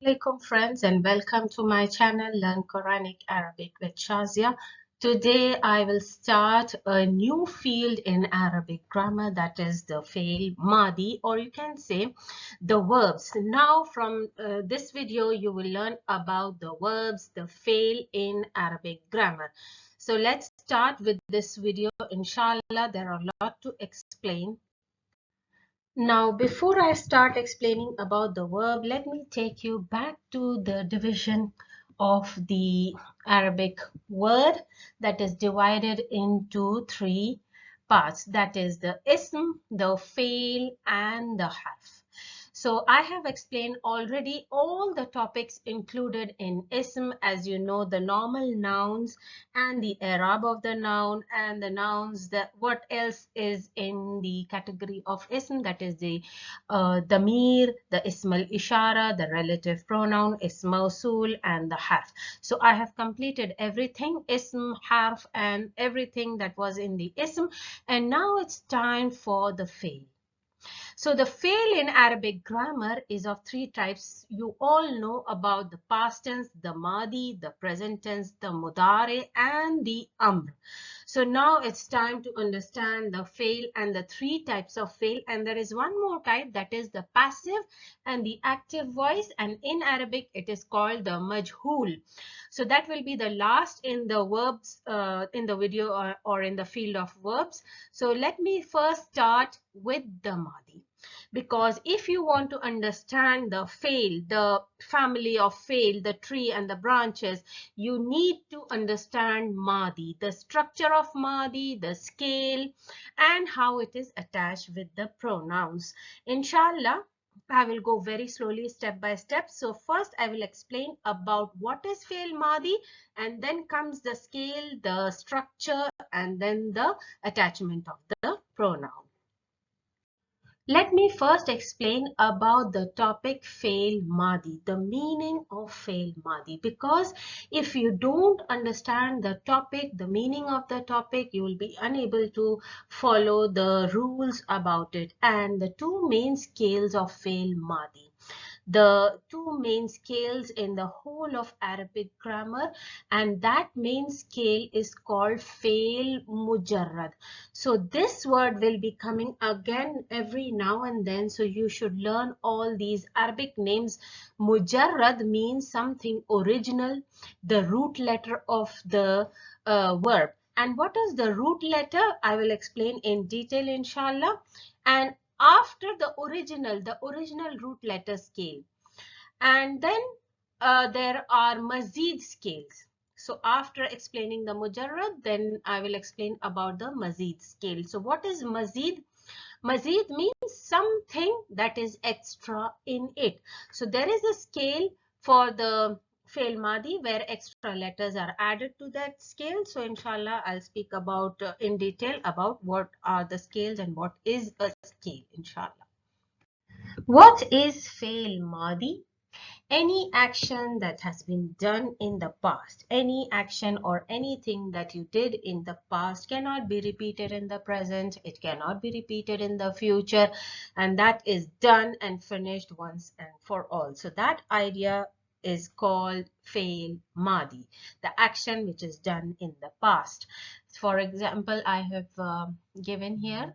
Assalamualaikum friends, and welcome to my channel Learn Quranic Arabic with Shazia. Today I will start a new field in Arabic grammar, that is the FEL MAADI, or you can say the verbs. Now from this video you will learn about the verbs, the FEL in Arabic grammar. So let's start with this video. Inshallah, there are a lot to explain. Now, before I start explaining about the verb, let me take you back to the division of the Arabic word that is divided into three parts. That is the ism, the fail, and the harf. So I have explained already all the topics included in ism, as you know, the normal nouns and the eraab of the noun and the nouns. That what else is in the category of ism, that is the damir, the ism al ishara, the relative pronoun, ism mawsul, and the harf. So I have completed everything, ism, harf, and everything that was in the ism, and now it's time for the fail. So the fail in Arabic grammar is of three types. You all know about the past tense, the madi, the present tense, the mudare, and the amr. So now it's time to understand the fail and the three types of fail. And there is one more type, that is the passive and the active voice. And in Arabic, it is called the majhul. So that will be the last in the verbs in the video or in the field of verbs. So let me first start with the madi. Because if you want to understand the fail, the family of fail, the tree and the branches, you need to understand madi, the structure of madi, the scale, and how it is attached with the pronouns. Inshallah, I will go very slowly, step by step. So first I will explain about what is fail madi, and then comes the scale, the structure, and then the attachment of the pronoun. Let me first explain about the topic fail madi, the meaning of fail madi, because if you don't understand the topic, the meaning of the topic, you will be unable to follow the rules about it. And the two main scales of fail madi, the two main scales in the whole of Arabic grammar, and that main scale is called fail mujarrad. So this word will be coming again every now and then, so you should learn all these Arabic names. Mujarrad means something original, the root letter of the verb. And what is the root letter? I will explain in detail, inshallah. And after the original root letter scale, and then there are mazid scales. So after explaining the mujarrad, then I will explain about the mazid scale. So what is mazid? Mazid means something that is extra in it. So there is a scale for the fail madi where extra letters are added to that scale. So inshallah, I'll speak about in detail about what are the scales and what is a scale, inshallah. What is fail madi? Any action that has been done in the past, any action or anything that you did in the past cannot be repeated in the present, it cannot be repeated in the future, and that is done and finished once and for all. So that idea is called fail madi, the action which is done in the past. For example, I have given here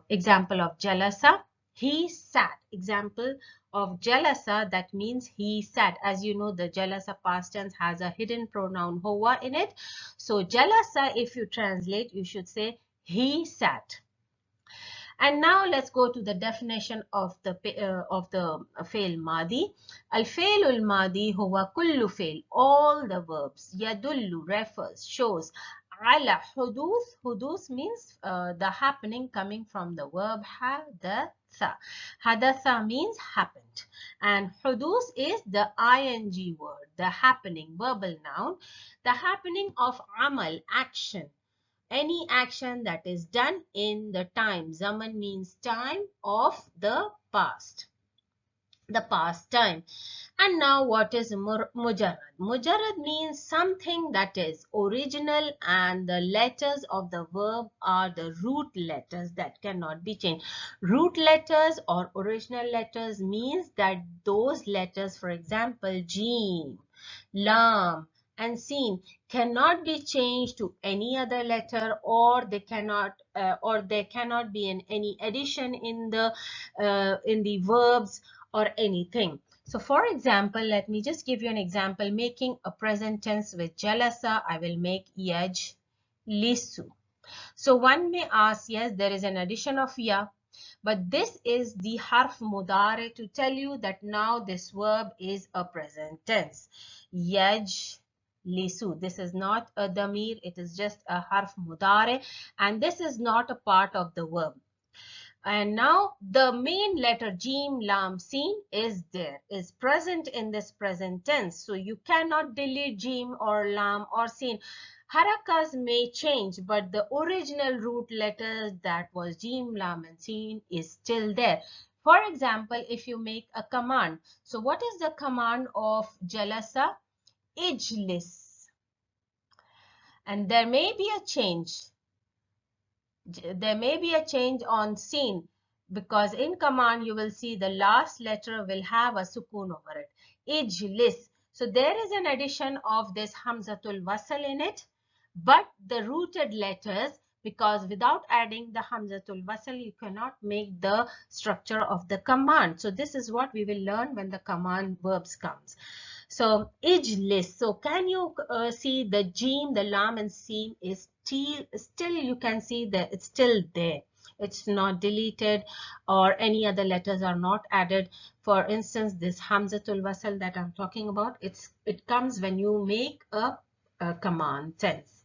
example of jalasa. He sat. Example of jalasa, that means he sat. As you know, the jalasa past tense has a hidden pronoun huwa in it. So jalasa, if you translate, you should say he sat. And now let's go to the definition of the fail madi. Al fail al madi huwa kullu fail, all the verbs. Yadullu, refers, shows. Ala huduth, huduth means the happening coming from the verb hadatha. Hadatha means happened, and huduth is the ing word, the happening, verbal noun, the happening of amal, action, any action that is done in the time. Zaman means time of the past. the past time. And now what is mujarrad? Mujarrad means something that is original and the letters of the verb are the root letters that cannot be changed. Root letters or original letters means that those letters, for example, jim, lam and sin, cannot be changed to any other letter, or they cannot be in any addition in the verbs or anything. So for example, let me just give you an example. Making a present tense with jalasa, I will make yaj lisu. So one may ask, yes, there is an addition of ya, but this is the harf mudare to tell you that now this verb is a present tense. Yaj lisu. This is not a damir, it is just a harf mudare, and this is not a part of the verb. And now the main letter jim, lam, sin is present in this present tense. So you cannot delete jim or lam or sin. Harakas may change, but the original root letters that was jim, lam and sin is still there. For example, if you make a command. So what is the command of jalasa? Ijlis. And there may be a change. There may be a change on sin, because in command you will see the last letter will have a sukoon over it. Ijlis. So there is an addition of this hamzatul wasl in it, but the rooted letters, because without adding the hamzatul wasl you cannot make the structure of the command. So this is what we will learn when the command verbs comes. So ijlis. So can you see the jim, the lam and sin is still you can see that it's still there. It's not deleted or any other letters are not added. For instance, this hamzatul wasl that I'm talking about, it comes when you make a command tense.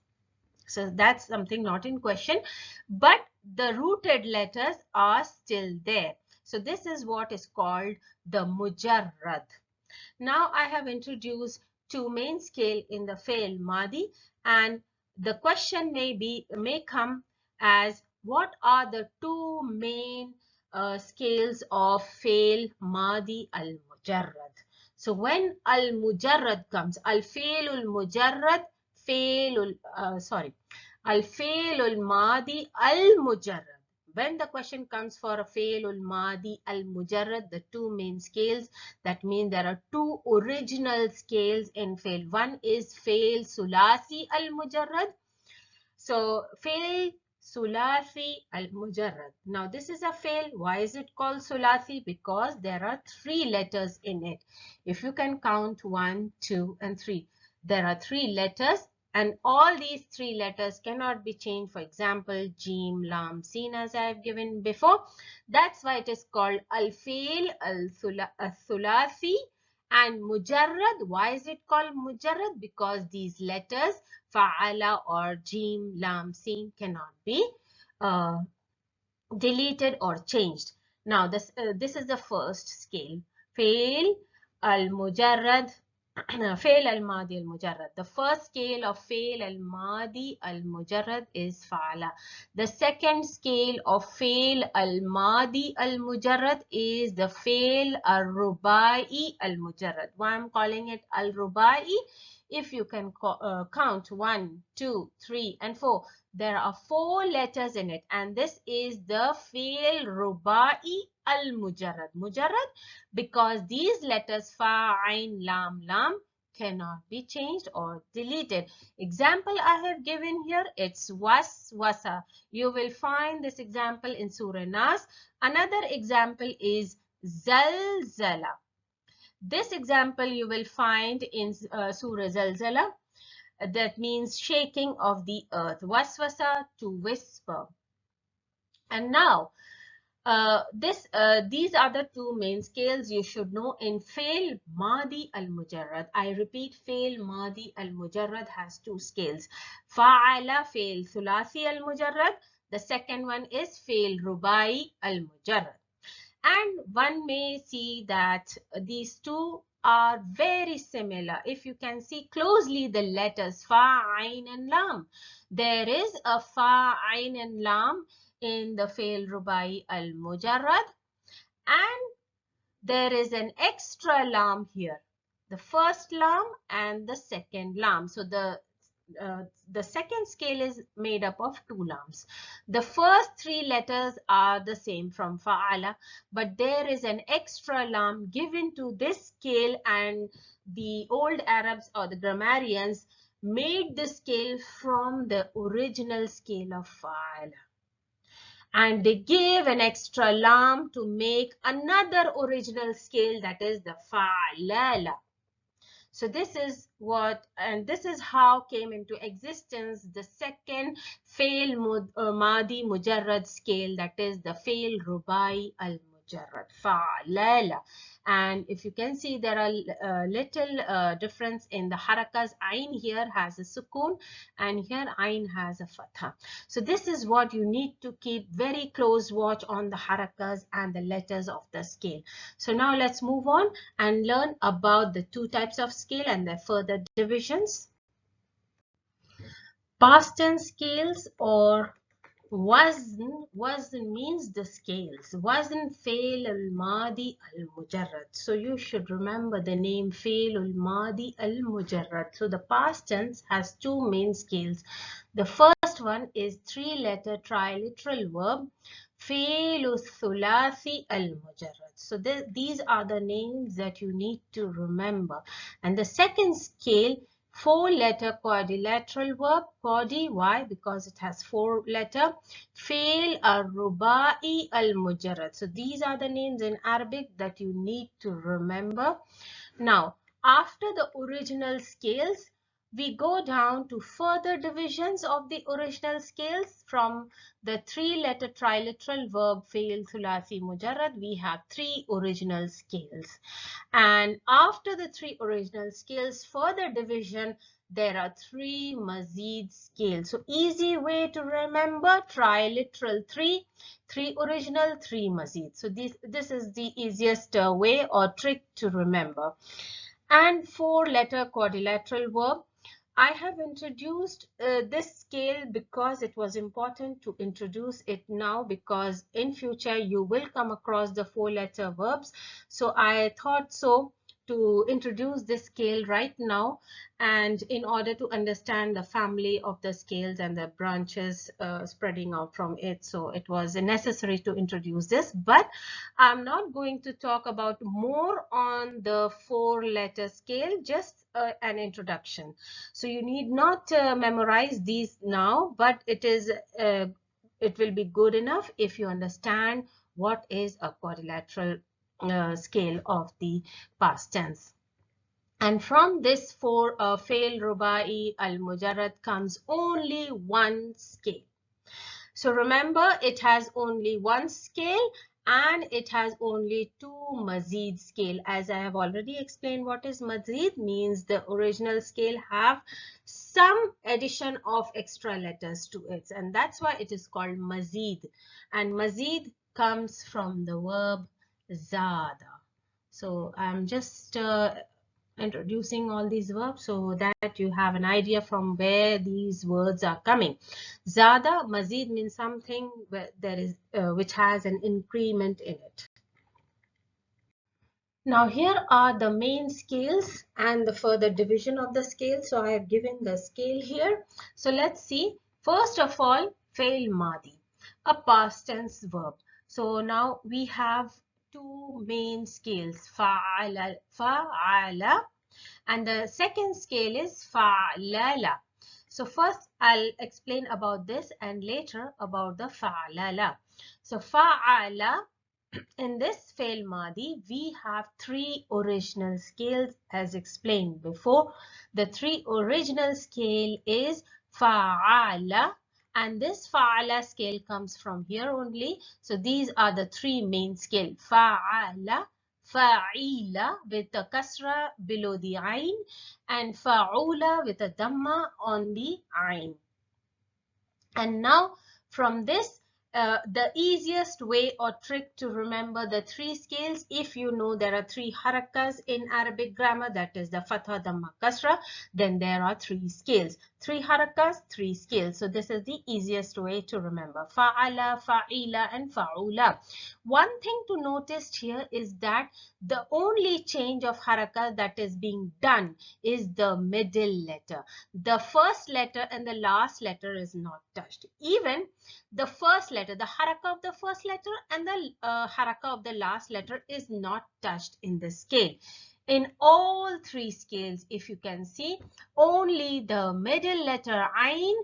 So that's something not in question, but the rooted letters are still there. So this is what is called the mujarrad. Now I have introduced two main scale in the FEL MAADI, and the question may come as what are the two main scales of FEL MAADI al-Mujarrad. So when al-Mujarrad comes, al-FEL al-Mujarrad, al-FEL al-MAADI al-Mujarrad. When the question comes for a fail madi al mujarrad, the two main scales, that means there are two original scales in fail. One is fail sulasi al mujarrad. So fail sulasi al mujarrad. Now this is a fail. Why is it called sulasi? Because there are three letters in it. If you can count 1, 2 and 3, there are three letters. And all these three letters cannot be changed. For example, jim, lam, sin, as I have given before. That's why it is called al-fail, al-thulathi and mujarrad. Why is it called mujarrad? Because these letters, fa'ala or jim, lam, sin, cannot be deleted or changed. Now, this is the first scale. Fail, al-mujarrad, fail al-madi al-mujarrad. The first scale of fail al-madi al-mujarrad is fa'ala. The second scale of fail al-madi al-mujarrad is the fail al-rubai al-mujarrad. Why I'm calling it al-rubai? If you can count 1, 2, 3 and 4, there are 4 letters in it, and this is the fail rubai al-mujarrad. Mujarrad because these letters fa, ain, lam, lam cannot be changed or deleted. Example I have given here, it's wasa. You will find this example in Surah Nas. Another example is zalzala. This example you will find in Surah Zalzala. That means shaking of the earth. Waswasa, to whisper. And now, these are the two main scales you should know in fail madi al-mujarrad. I repeat, fail madi al-mujarrad has two scales. Fa'ala, fail thulathi al-mujarrad. The second one is fail rubai al-mujarrad. And one may see that these two are very similar. If you can see closely the letters fa, ain and lam. There is a fa, ain and lam in the fail rubai al-mujarrad, and there is an extra lam here. The first lam and the second lam. So the second scale is made up of 2 lams. The first 3 letters are the same from fa'ala, but there is an extra lam given to this scale, and the old Arabs or the grammarians made the scale from the original scale of fa'ala. And they gave an extra lam to make another original scale, that is the fa'lala. So this is what, and this is how came into existence the second FEL MAADI mujarrad scale, that is the FEL rubai al mujarrad, fa'lala. And if you can see, there are little difference in the harakas. Ain here has a sukoon and here ain has a fatha. So this is what you need to keep very close watch on, the harakas and the letters of the scale. So now let's move on and learn about the 2 types of scale and their further divisions. Past tense scales or wazn means the scales. Wazn FEL الماضي المجرد. So you should remember the name FEL الماضي المجرد. So the past tense has 2 main scales. The first one is 3-letter triliteral verb FEL الثلاثي المجرد. So these are the names that you need to remember. And the second scale, 4-letter quadrilateral verb, quadi. Why? Because it has 4 letters. FEL الرباعي المجرد. So these are the names in Arabic that you need to remember. Now, after the original scales, we go down to further divisions of the original scales. From the 3-letter triliteral verb FEL thulathi mujarrad, we have 3 original scales. And after the 3 original scales, further division, there are 3 mazid scales. So easy way to remember: triliteral 3, 3 original, 3 mazid. So this is the easiest way or trick to remember. And 4-letter quadrilateral verb. I have introduced this scale because it was important to introduce it now, because in future you will come across the 4-letter verbs. So I thought so to introduce this scale right now, and in order to understand the family of the scales and the branches spreading out from it. So it was necessary to introduce this, but I'm not going to talk about more on the 4-letter scale, just an introduction. So you need not memorize these now, but it will be good enough if you understand what is a quadrilateral scale of the past tense. And from this FEL rubai al mujarrad comes only 1 scale. So remember, it has only 1 scale and it has only 2 mazid scale. As I have already explained, what is mazid means the original scale have some addition of extra letters to it, and that's why it is called mazid. And mazid comes from the verb zada. So I'm just introducing all these verbs so that you have an idea from where these words are coming. Zada, mazid means something where there is which has an increment in it. Now here are the main scales and the further division of the scale. So I have given the scale here. So let's see. First of all, FEL MAADI, a past tense verb. So now we have 2 main scales, fa'ala, and the second scale is fa'lala. So first I'll explain about this and later about the fa'lala. So fa'ala, in this FEL MAADI, we have 3 original scales as explained before. The 3 original scale is fa'ala, and this fa'ala scale comes from here only. So these are the 3 main scale: fa'ala, fa'ila with a kasra below the ain, and fa'ula with a dhamma on the ain. And now from this, the easiest way or trick to remember the 3 scales, if you know there are 3 harakas in Arabic grammar, that is the fatha, dhamma, kasra, then there are 3 scales. Three harakas, three scales. So this is the easiest way to remember. Fa'ala, fa'ila, and fa'ula. One thing to notice here is that the only change of haraka that is being done is the middle letter. The first letter and the last letter is not touched. Even the first letter, the haraka of the first letter and the haraka of the last letter is not touched in the scale. In all three scales, if you can see, only the middle letter ayn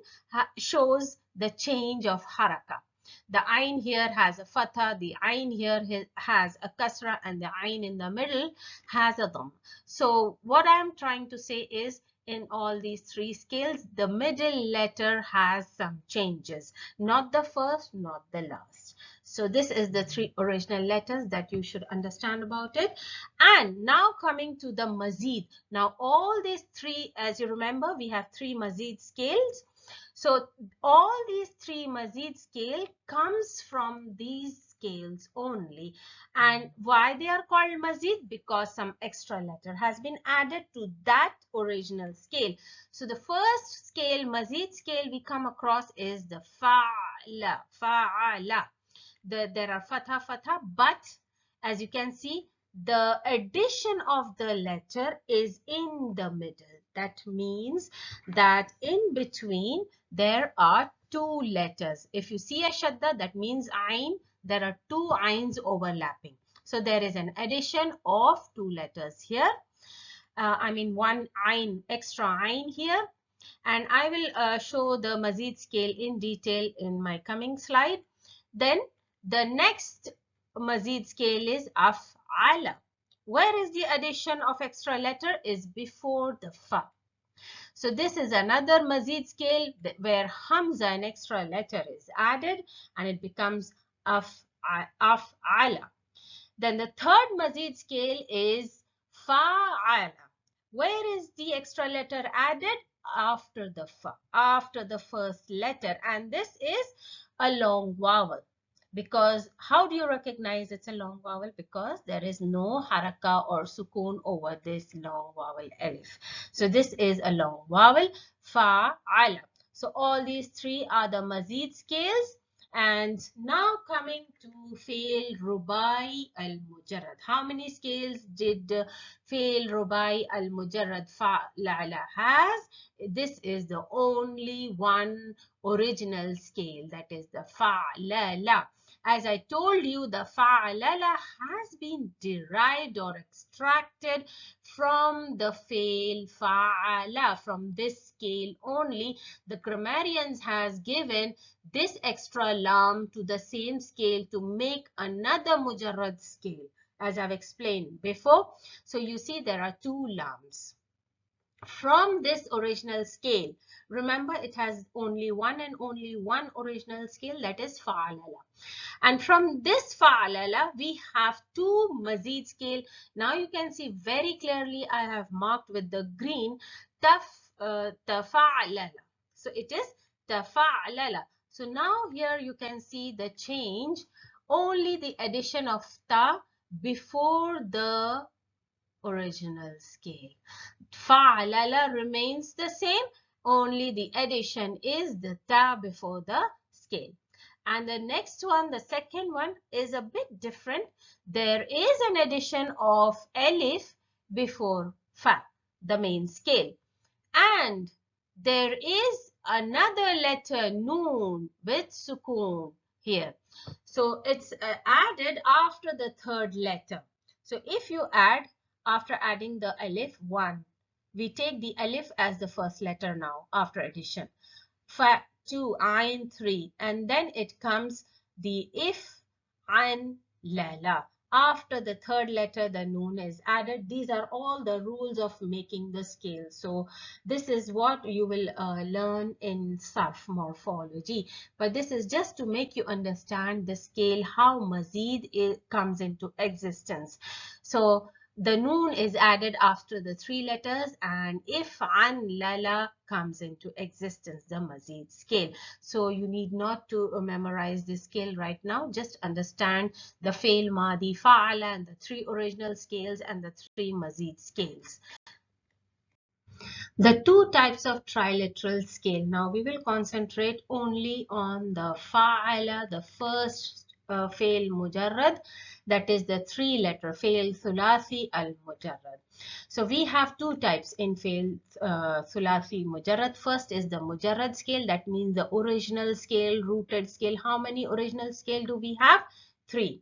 shows the change of haraka. The ayn here has a fatha, the ayn here has a kasra, and the ayn in the middle has a dhamma. So what I'm trying to say is, in all these three scales, the middle letter has some changes, not the first, not the last. So this is the three original letters that you should understand about it. And now coming to the mazid. Now all these three, as you remember, we have three mazid scales. So all these three mazid scale comes from these scales only. And why they are called mazid? Because some extra letter has been added to that original scale. So the first scale, mazid scale, we come across is the fa'ala, fa'ala. There are fatha, fatha, but as you can see, the addition of the letter is in the middle. That means that in between there are two letters. If you see a shadda, that means ayn, there are two ayns overlapping. So there is an addition of two letters here. I mean one ayn, extra ayn here. And I will show the mazid scale in detail in my coming slide. Then the next mazid scale is af'ala. Where is the addition of extra letter? Is before the fa. So this is another mazid scale where hamza, an extra letter, is added and it becomes af'ala. Then the third mazid scale is fa'ala. Where is the extra letter added? After the fa, after the first letter, and this is a long vowel. Because how do you recognize it's a long vowel? Because there is no haraka or sukoon over this long vowel alif. So this is a long vowel, fa'ala. So all these three are the mazid scales. And now coming to fail rubai al-mujarrad. How many scales did fail rubai al-mujarrad fa'ala has? This is the only one original scale, that is the fa'lala. As I told you, the fa'lala has been derived or extracted from the fail fa'ala, from this scale only. The grammarians has given this extra lam to the same scale to make another mujarrad scale, as I've explained before. So you see there are two lams from this original scale. Remember, it has only one and only one original scale, that is fa'alala. And from this fa'alala, we have two mazid scale. Now you can see very clearly I have marked with the green tafa'alala. So it is tafa'alala. So now here you can see the change, only the addition of ta before the original scale. Fa'alala remains the same, only the addition is the ta before the scale. And the next one, the second one, is a bit different. There is an addition of alif before fa, the main scale. And there is another letter noon with sukoon here. So it's added after the third letter. So if you add, after adding the alif, 1. We take the alif as the first letter now after addition. Fa, 2, ayn, 3. And then it comes the if, an, lala. After the third letter, the noon is added. These are all the rules of making the scale. So this is what you will learn in sarf morphology. But this is just to make you understand the scale, how mazid comes into existence. So the noon is added after the three letters, and if an lala comes into existence, the mazid scale. So you need not to memorize the scale right now. Just understand the fail madi, fa'ala, and the three original scales and the three mazid scales. The two types of triliteral scale. Now we will concentrate only on the fa'ala, the first fail mujarrad, that is the three-letter fail thulathi al-mujarrad. So we have two types in fail thulathi mujarrad. First is the mujarrad scale, that means the original scale, rooted scale. How many original scale do we have? 3.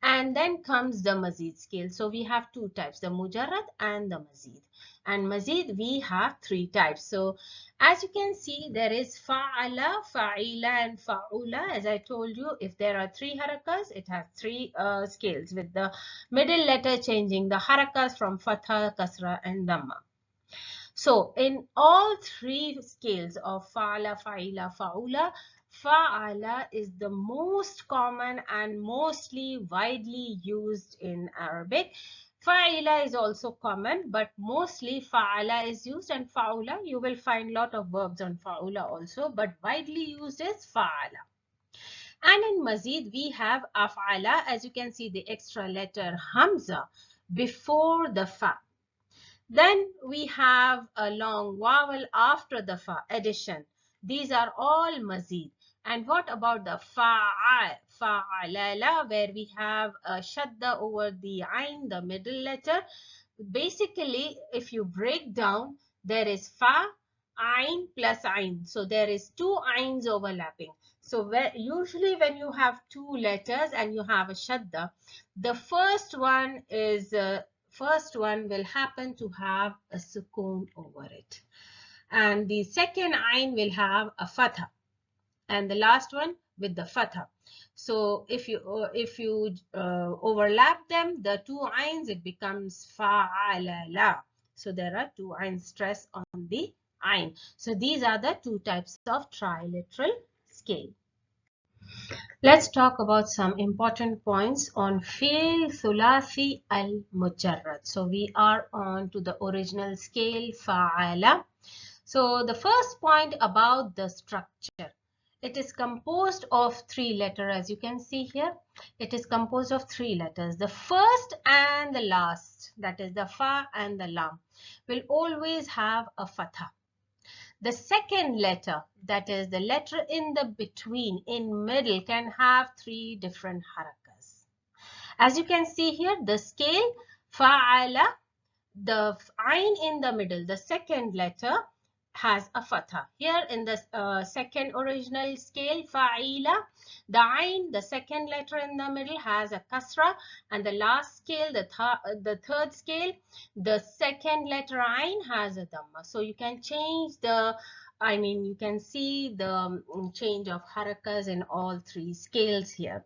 And then comes the mazid scale. So we have two types, the mujarrad and the mazid. And mazid we have 3 types. So as you can see, there is fa'ala, fa'ila and fa'ula. As I told you, if there are 3 harakas, it has 3 scales, with the middle letter changing the harakas from fatha, kasra and dhamma. So in all 3 scales of fa'ala, fa'ila, fa'ula, fa'ala is the most common and mostly widely used in Arabic. Fa'ila is also common, but mostly fa'ala is used, and fa'ula, you will find lot of verbs on fa'ula also, but widely used is fa'ala. And in mazid, we have af'ala. As you can see, the extra letter hamza before the fa. Then we have a long vowel after the fa, addition. These are all mazid. And what about the fa'alala, where we have a shadda over the ayn, the middle letter? Basically, if you break down, there is fa, ayn plus ayn. So there is 2 ayns overlapping. So usually when you have 2 letters and you have a shadda, the first one will happen to have a sukoon over it, and the second ayn will have a fatha, and the last one with the fatha. So if you overlap them, the 2 ayns, it becomes fa'alala. So there are 2 ayns, stress on the ayn. So these are the 2 types of triliteral scale. Let's talk about some important points on fail thulathi al-mujarrad. So we are on to the original scale fa'ala. So the first point about the structure. It is composed of 3 letters, as you can see here. It is composed of 3 letters. The first and the last, that is the fa and the lam, will always have a fatha. The second letter, that is the letter in the between, in middle, can have 3 different harakas. As you can see here, the scale fa'ala, the ayn in the middle, the second letter, has a fatha. Here in the second original scale fa'ila, the ayn, the second letter in the middle, has a kasra, and the last scale, the third scale, the second letter ayn has a dhamma. So you can change the, you can see the change of harakas in all 3 scales here.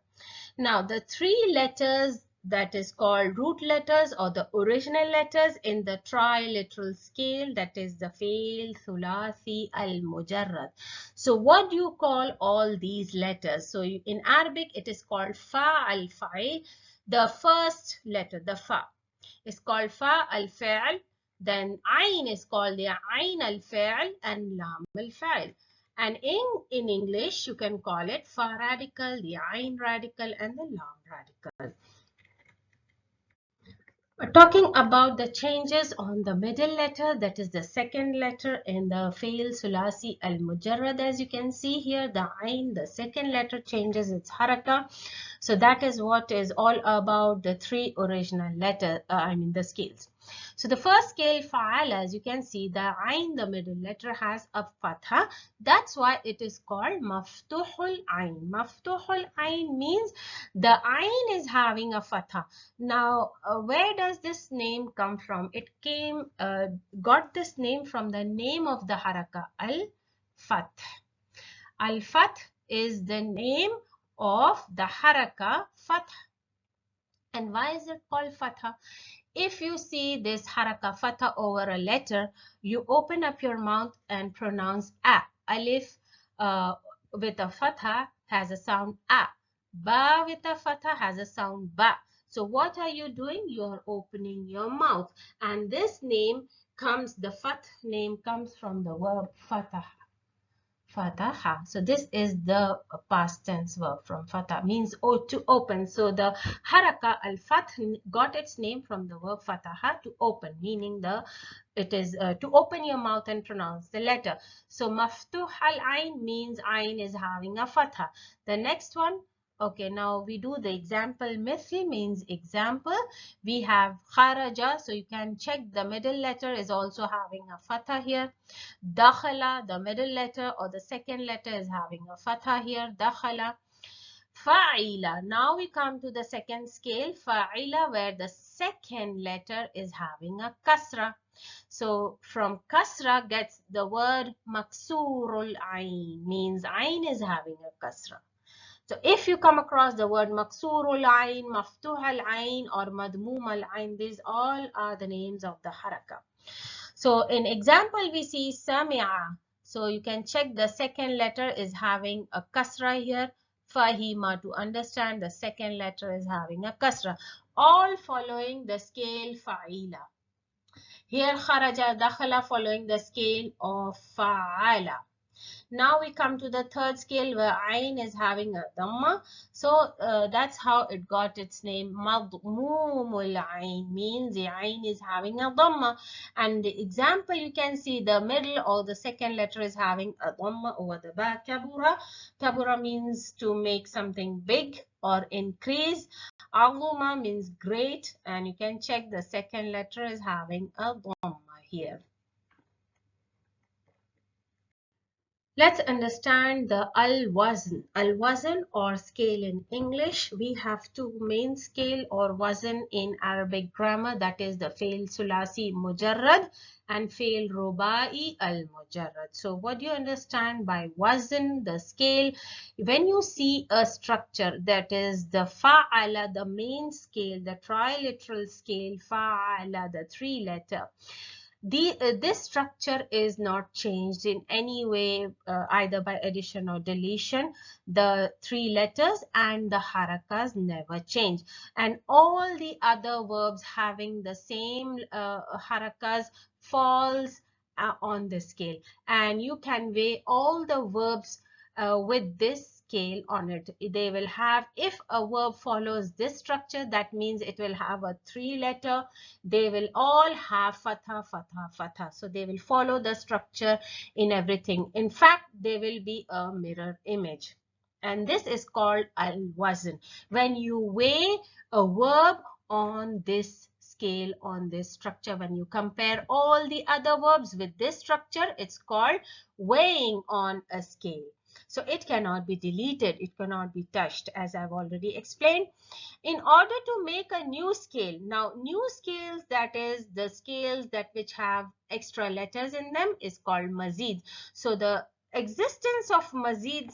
Now the 3 letters that is called root letters or the original letters in the triliteral scale, that is the fail thulathi al-mujarrad. So what do you call all these letters? So in Arabic it is called fa al-fa'il. The first letter, the fa, is called fa al-fa'il. Then ayn is called the ayn al-fa'il and lam al-fa'il. And in English you can call it fa radical, the ayn radical and the lam radical. Talking about the changes on the middle letter, that is the second letter in the fail sulasi al-mujarrad. As you can see here, the ayn, the second letter, changes its haraka. So that is what is all about the 3 original letter, the scales. So the first scale fa'ala, as you can see, the ayn, the middle letter, has a fatha. That's why it is called maftuhul ayn. Maftuhul ayn means the ayn is having a fatha. Now, where does this name come from? It got this name from the name of the haraka, al-fath. Al-fath is the name of the haraka fath. And why is it called fatha? If you see this haraka fatha over a letter, you open up your mouth and pronounce a. Alif with a fatha has a sound a. Ba with a fatha has a sound ba. So what are you doing? You are opening your mouth. And this name comes, the fath name comes from the verb fatah. fataha. So this is the past tense verb from fatah, means to open. So the haraka al-fath got its name from the verb fataha, to open, meaning it is to open your mouth and pronounce the letter. So maftuh al-ain means ain is having a fatha. The next one, okay, now we do the example. Mithli means example. We have kharaja, so you can check the middle letter is also having a fatha here. Dakhala, the middle letter or the second letter is having a fatha here. Dakhala. Fa'ila. Now we come to the second scale, fa'ila, where the second letter is having a kasra. So from kasra gets the word maksurul ain, means ain is having a kasra. So if you come across the word maksurul ain, maftuh al ain or madmum al ain, these all are the names of the haraka. So in example, we see sami'a. So you can check the second letter is having a kasra here. Fahima, to understand, the second letter is having a kasra. All following the scale fa'ila. Here kharaja, dakhala following the scale of fa'ala. Now we come to the third scale where ain is having a dhamma. So that's how it got its name. Madmumul ain means the ain is having a dhamma. And the example, you can see the middle or the second letter is having a dhamma over the back. Kabura. Kabura means to make something big or increase. Aluma means great. And you can check the second letter is having a dhamma here. Let's understand the al-wazn. Al-wazn or scale in English. We have two main scale or wazn in Arabic grammar. That is the fail sulasi mujarrad and fail rubai al-mujarrad. So what do you understand by wazn, the scale? When you see a structure that is the fa'ala, the main scale, the triliteral scale, fa'ala, the three letter. This structure is not changed in any way, either by addition or deletion. The three letters and the harakas never change. And all the other verbs having the same harakas falls on the scale. And you can weigh all the verbs with this scale on it. They will have, if a verb follows this structure, that means it will have a three letter. They will all have fatha, fatha, fatha. So they will follow the structure in everything. In fact, they will be a mirror image. And this is called al-wazn. When you weigh a verb on this scale, on this structure, when you compare all the other verbs with this structure, it's called weighing on a scale. So it cannot be deleted, it cannot be touched, as I've already explained. In order to make a new scale, now new scales, that is the scales that which have extra letters in them, is called mazid. So the existence of mazid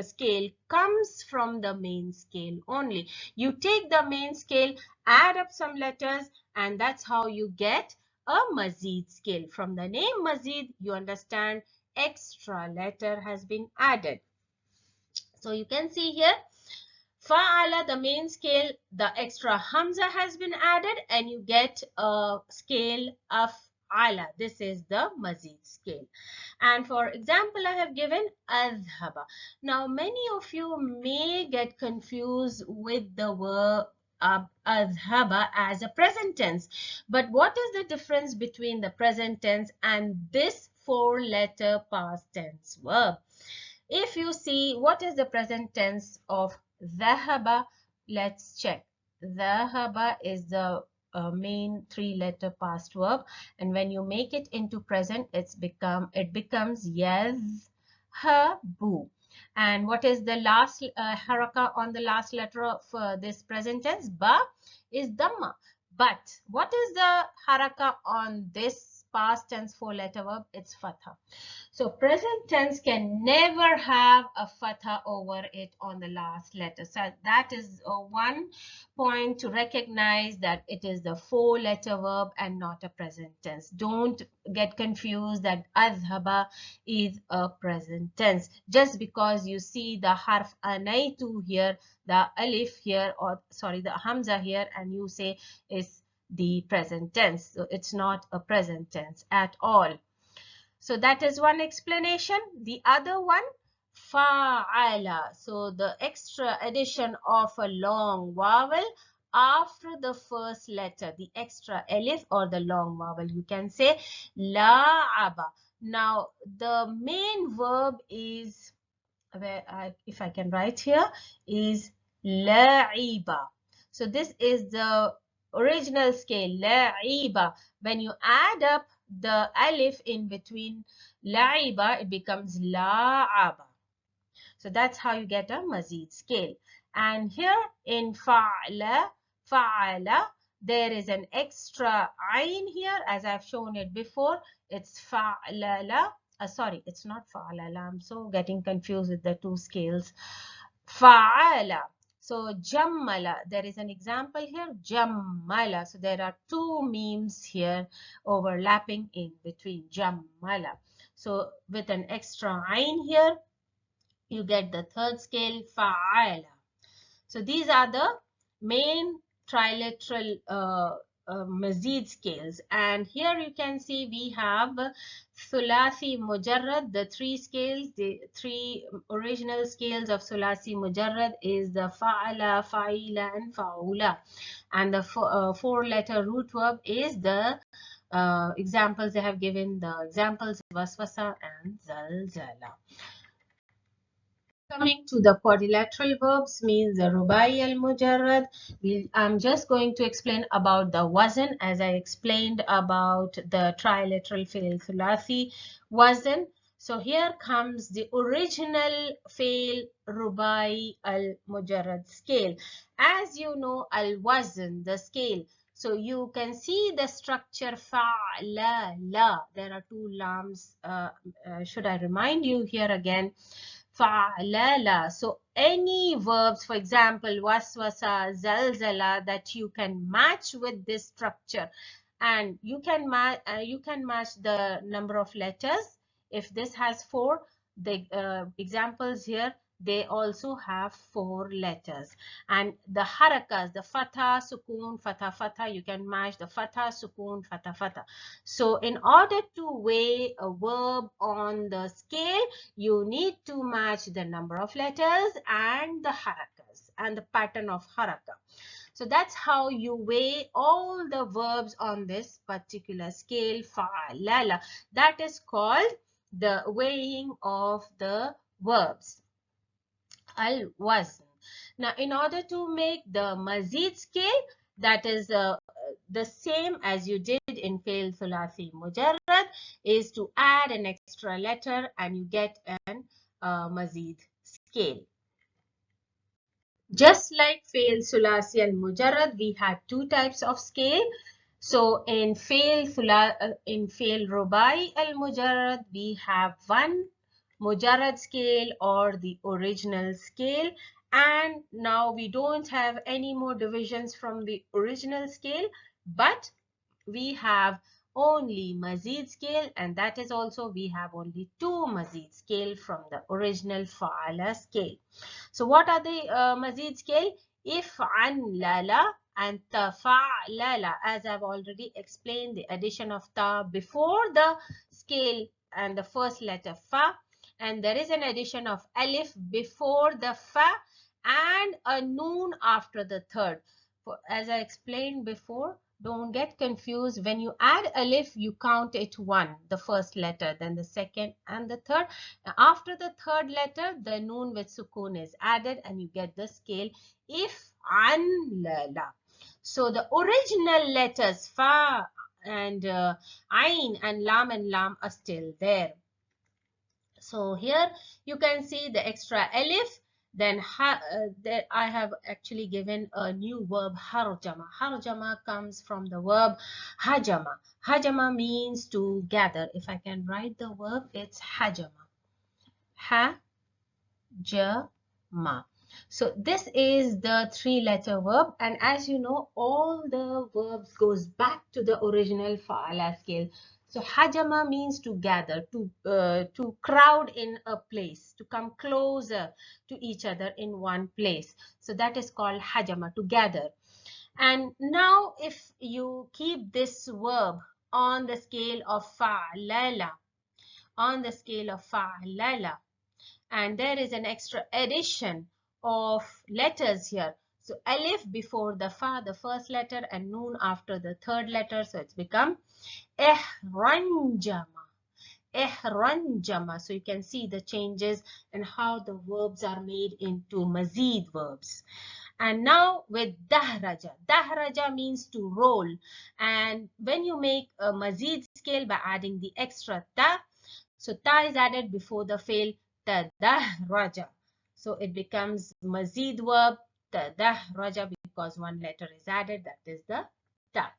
scale comes from the main scale only. You take the main scale, add up some letters, and that's how you get a mazid scale. From the name mazid, you understand extra letter has been added. So you can see here, fa'ala, the main scale, the extra hamza has been added and you get a scale of ala. This is the mazid scale. And for example, I have given adhaba. Now many of you may get confused with the word adhaba as a present tense. But what is the difference between the present tense and this four-letter past tense verb? If you see what is the present tense of dhahaba, let's check. Dhahaba is the main three-letter past verb, and when you make it into present, it becomes yazhabu. And what is the last haraka on the last letter of this present tense? Ba is dhamma. But what is the haraka on this past tense four-letter verb? It's fatha. So present tense can never have a fatha over it on the last letter. So that is one point to recognize that it is the four-letter verb and not a present tense. Don't get confused that adhaba is a present tense. Just because you see the harf anaitu here, the alif here, or sorry, the hamza here, and you say is the present tense. So it's not a present tense at all. So that is one explanation. The other one, fa'ala. So the extra addition of a long vowel after the first letter, the extra alif or the long vowel. You can say la'aba. Now the main verb is, if I can write here, is la'iba. So this is the original scale, la'iba. When you add up the alif in between la'iba, it becomes la'aba. So that's how you get a mazid scale. And here in fa'ala, there is an extra ayn here, as I've shown it before. It's fa'lala. Sorry, it's not fa'lala. I'm so getting confused with the two scales. Fa'ala. So jammala, there is an example here, jammala. So there are two memes here overlapping in between, jammala. So with an extra ayn here, you get the third scale, fa'ala. So these are the main trilateral mazid scales. And here you can see we have Thulathi Mujarrad, the three scales, the three original scales of Thulathi Mujarrad is the fa'ala, fa'ila, and fa'ula. And the four-letter root verb is the examples they have given, the examples waswasa and zalzala. Coming to the quadrilateral verbs, means the rubai al-mujarrad. I'm just going to explain about the wazn as I explained about the trilateral fi'l thulathi wazn. So here comes the original fi'l rubai al-mujarrad scale. As you know, al-wazn, the scale. So you can see the structure fa-la, la. There are two lams. Should I remind you here again? Fa'lala. So any verbs, for example, waswasa, zalzala, that you can match with this structure, and you can match the number of letters. If this has four, the examples here, they also have four letters. And the harakas, the fatha, sukun, fatha, fatha, you can match the fatha, sukun, fatha, fatha. So in order to weigh a verb on the scale, you need to match the number of letters and the harakas and the pattern of haraka. So that's how you weigh all the verbs on this particular scale, fa'alala. That is called the weighing of the verbs, al-wazn. Now, in order to make the mazid scale, that is the same as you did in fi'l thulathi mujarrad, is to add an extra letter and you get an mazid scale. Just like fi'l thulathi al mujarrad, we had two types of scale. So in fi'l rubai al mujarrad, we have one mujarrad scale or the original scale, and now we don't have any more divisions from the original scale, but we have only mazid scale, and that is also we have only two mazid scale from the original fa'ala scale. So what are the mazid scale? If'an lala and tafa'lala. As I've already explained, the addition of ta before the scale and the first letter fa, and there is an addition of alif before the fa and a noon after the third. As I explained before, don't get confused. When you add alif, you count it one, the first letter, then the second and the third. After the third letter, the noon with sukun is added and you get the scale if an la. So the original letters fa and ain and lam are still there. So here you can see the extra alif. Then there I have actually given a new verb, harjama. Harjama comes from the verb hajama. Hajama means to gather. If I can write the verb, it's hajama. Hajama. So this is the three-letter verb, and as you know, all the verbs goes back to the original fa'ala scale. So hajama means to gather, to crowd in a place, to come closer to each other in one place. So that is called hajama, to gather. And now if you keep this verb on the scale of fa'lala, on the scale of fa'lala. And there is an extra addition of letters here. So alif before the fa, the first letter, and noon after the third letter. So it's become ihranjama. Ihranjama. So you can see the changes and how the verbs are made into mazid verbs. And now with dahraja. Dahraja means to roll. And when you make a mazid scale by adding the extra ta, so ta is added before the fail tadahraja. So it becomes mazid verb tadahraja because one letter is added, that is the ta.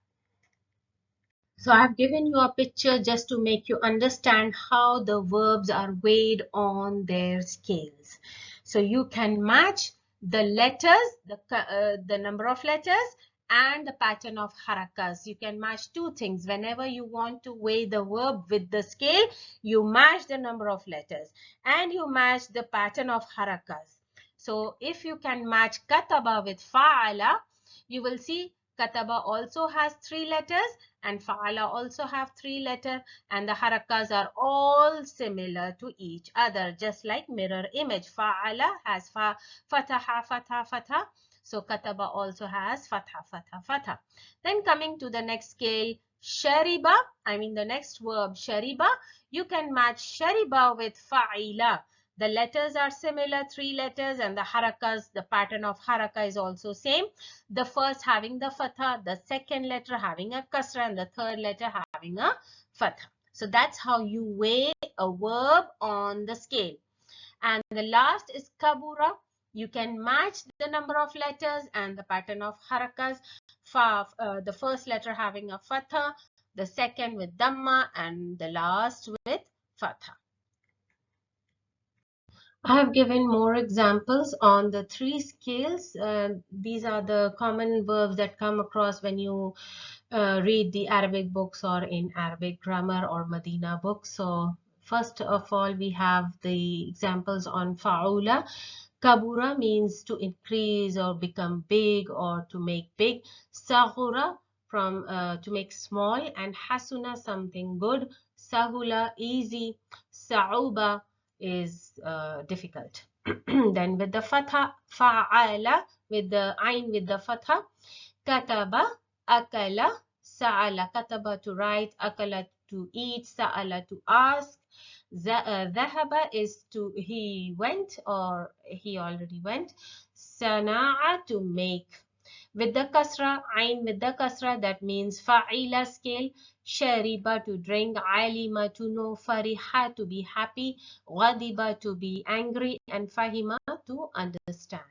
So I have given you a picture just to make you understand how the verbs are weighed on their scales. So you can match the letters, the number of letters and the pattern of harakas. You can match two things. Whenever you want to weigh the verb with the scale, you match the number of letters and you match the pattern of harakas. So if you can match kataba with fa'ala, you will see kataba also has 3 letters and fa'ala also have 3 letters, and the harakas are all similar to each other, just like mirror image. Fa'ala has fataha, fatha, fatha. So kataba also has fatha, fatha, fatha. Then coming to the next scale, shariba, the next verb shariba, you can match shariba with fa'ila. The letters are similar, 3 letters, and the harakas, the pattern of haraka is also same. The first having the fatha, the second letter having a kasra, and the third letter having a fatha. So that's how you weigh a verb on the scale. And the last is kabura. You can match the number of letters and the pattern of harakas. The first letter having a fatha, the second with dhamma, and the last with fatha. I have given more examples on the 3 scales. These are the common verbs that come across when you read the Arabic books or in Arabic grammar or Medina books. So first of all, we have the examples on fa'ula. Kabura means to increase or become big or to make big. Saghura from to make small, and hasuna something good. Sahula easy. Sa'uba is difficult. Then with the fatha, fa'ala, with the ain with the fatha, kataba, akala, sa'ala. Kataba to write, akala to eat, sa'ala to ask. Dhahaba is to he went or he already went. Sana'a to make. With the kasra, ain with the kasra, that means fa'ila scale. Shariba to drink, alima to know, fariha to be happy, ghadiba to be angry, and fahima to understand.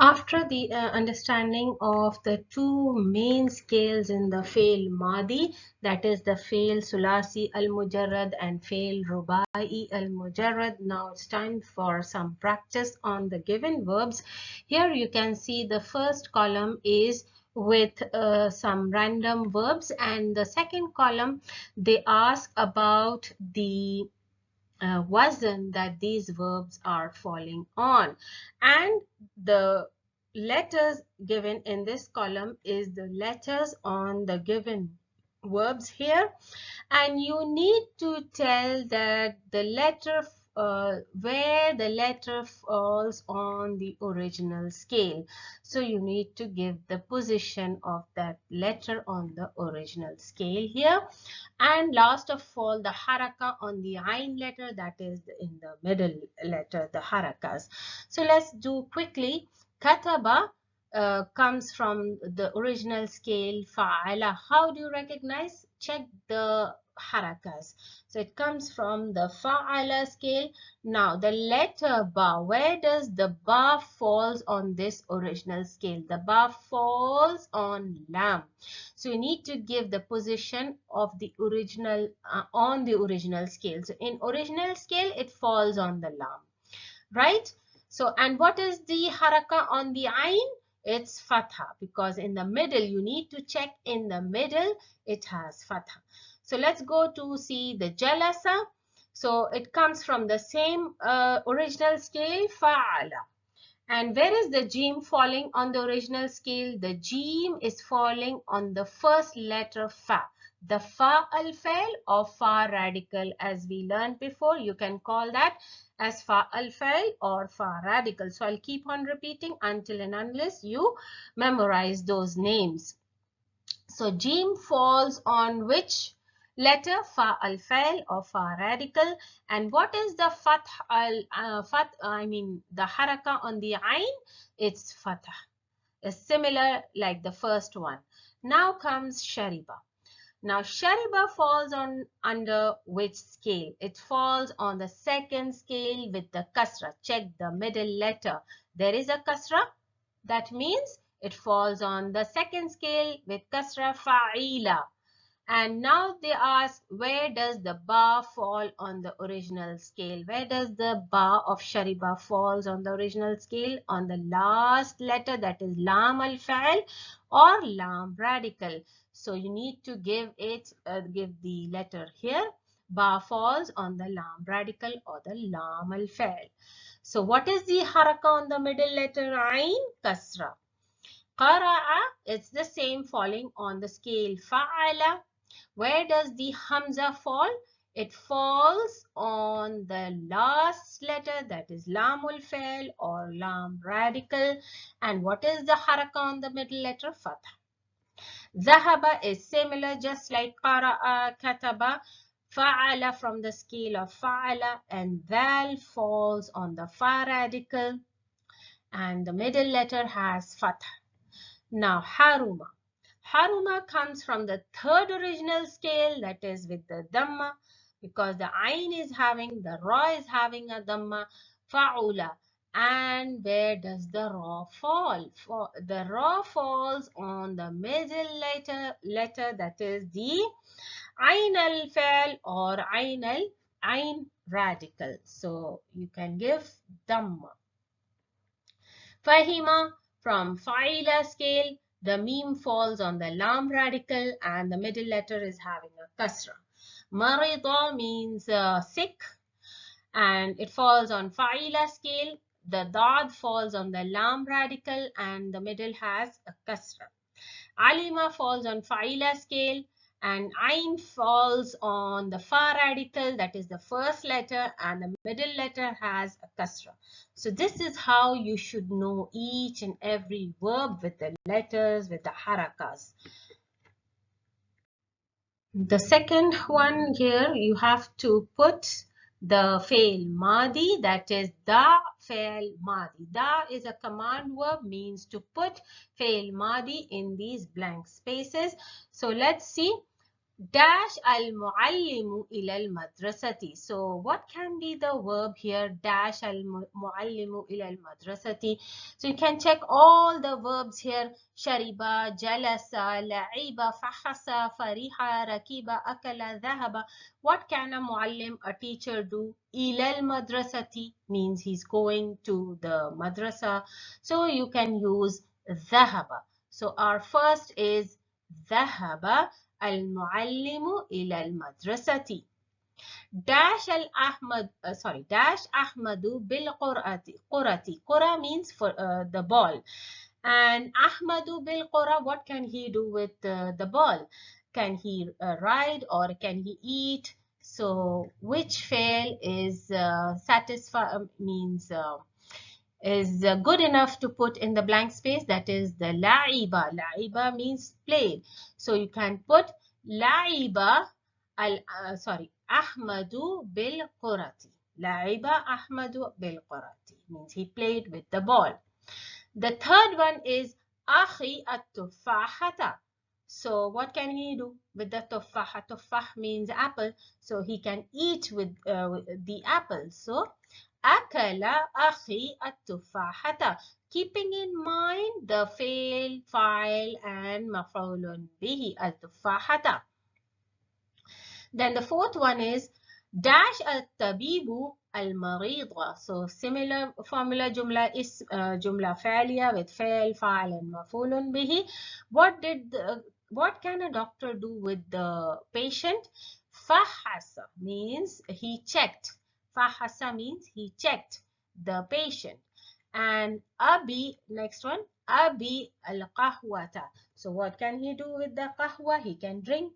After the understanding of the 2 main scales in the FEL MAADI, that is the FEL Sulasi al-Mujarrad and FEL Rubai al-Mujarrad, now it's time for some practice on the given verbs. Here you can see the first column is with some random verbs, and the second column they ask about the wazn that these verbs are falling on, and the letters given in this column is the letters on the given verbs here, and you need to tell that the letter where the letter falls on the original scale. So you need to give the position of that letter on the original scale here. And last of all, the haraka on the ain letter, that is in the middle letter, the harakas. So let's do quickly. Kataba comes from the original scale, fa'ala. How do you recognize? Check the harakas. So it comes from the fa'ala scale. Now the letter ba, where does the ba falls on this original scale? The ba falls on lam. So you need to give the position of the original on the original scale. So in original scale, it falls on the lam, right? So, and what is the haraka on the ain? It's fatha, because in the middle, you need to check in the middle, it has fatha. So let's go to see the jalasa. So it comes from the same original scale, fa'ala. And where is the Jim falling on the original scale? The Jim is falling on the first letter Fa. The Fa al-Fail or Fa radical, as we learned before. You can call that as Fa al-Fail or Fa radical. So I'll keep on repeating until and unless you memorize those names. So Jim falls on which letter? Fa al-Fail or Fa radical. And what is the the haraka on the Ain? It's Fatah. It's similar like the first one. Now comes Shariba. Now Shariba falls on under which scale? It falls on the second scale with the kasra. Check the middle letter. There is a kasra. That means it falls on the second scale with kasra fa'ila. And now they ask, where does the ba fall on the original scale? Where does the ba of Shariba falls on the original scale? On the last letter, that is lam al-fa'il or lam radical. So you need to give the letter here. Ba falls on the lam radical or the lam al-fa'il. So what is the haraka on the middle letter? Ain, kasra. Qara'a, it's the same falling on the scale fa'ala. Where does the hamza fall? It falls on the last letter, that is lamul fail or lam radical. And what is the haraka on the middle letter? Fatha. Zahaba is similar, just like qara'a, kataba, fa'ala from the scale of fa'ala, and dal falls on the fa radical, and the middle letter has fatha. Now haruma. Haruma comes from the third original scale, that is with the dhamma, because the ain is having, the ra is having a dhamma, fa'ula. And where does the ra fall? The ra falls on the middle letter, that is the ain al-fa'il or ain radical. So you can give dhamma. Fahima, from fa'ila scale, the meme falls on the lam radical and the middle letter is having a kasra. Marida means sick, and it falls on fa'ila scale. The dad falls on the lam radical and the middle has a kasra. Alima falls on fa'ila scale, and ain falls on the fa radical, that is the first letter, and the middle letter has a kasra. So this is how you should know each and every verb with the letters, with the harakas. The second one here, you have to put the FEL MAADI, that is da FEL MAADI. Da is a command verb, means to put FEL MAADI in these blank spaces. So let's see. Dash al-muallimu ila al-madrasati. So what can be the verb here? Dash al-muallimu ila al-madrasati. So you can check all the verbs here. Shariba, jalasa, la'iba, fahasa, fariha, rakiba, akala, dhahaba. What can a muallim, a teacher, do? Ila al-madrasati means he's going to the madrasa. So you can use dhahaba. So our first is dhahaba المعلم إلى المدرسة. داش أحمد بالقرأة. قرأ means for the ball. And أحمد بالقرأ, what can he do with the ball? Can he ride or can he eat? So which fail is is good enough to put in the blank space? That is the la'iba. La'iba means played. So you can put la'iba Ahmadu bil qurati. La'iba Ahmadu bil qurati means he played with the ball. The third one is akhi at-tuffahata. So what can he do with the tuffah? Tuffah means apple. So he can eat with the apple. So Akala akhi at-tuffahata. Keeping in mind the fail, file, and maf'ulun bihi at-tuffahata. Then the fourth one is dash at-tabibu al-marida. So similar formula, jumla is jumla fa'liya with fail, file, and maf'ulun bihi. What can a doctor do with the patient? Fahasa means he checked. Fahasa means he checked the patient. And Abi, next one, Abi al-qahwata. So what can he do with the qahwa? He can drink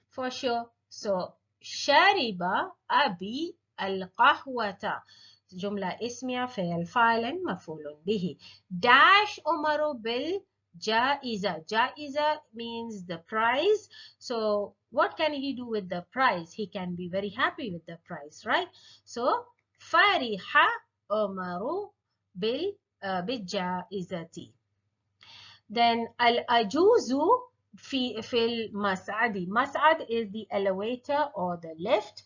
for sure. So shariba Abi al-qahwata. جملة اسمية فعل فاعل مفعول به. Dash Umaru bil jaiza. Jaiza means the prize. So what can he do with the prize? He can be very happy with the prize, right? So fariha Umaru bil بالجائزة. Then al-ajuzu fil mas'adi. Mas'ad is the elevator or the lift,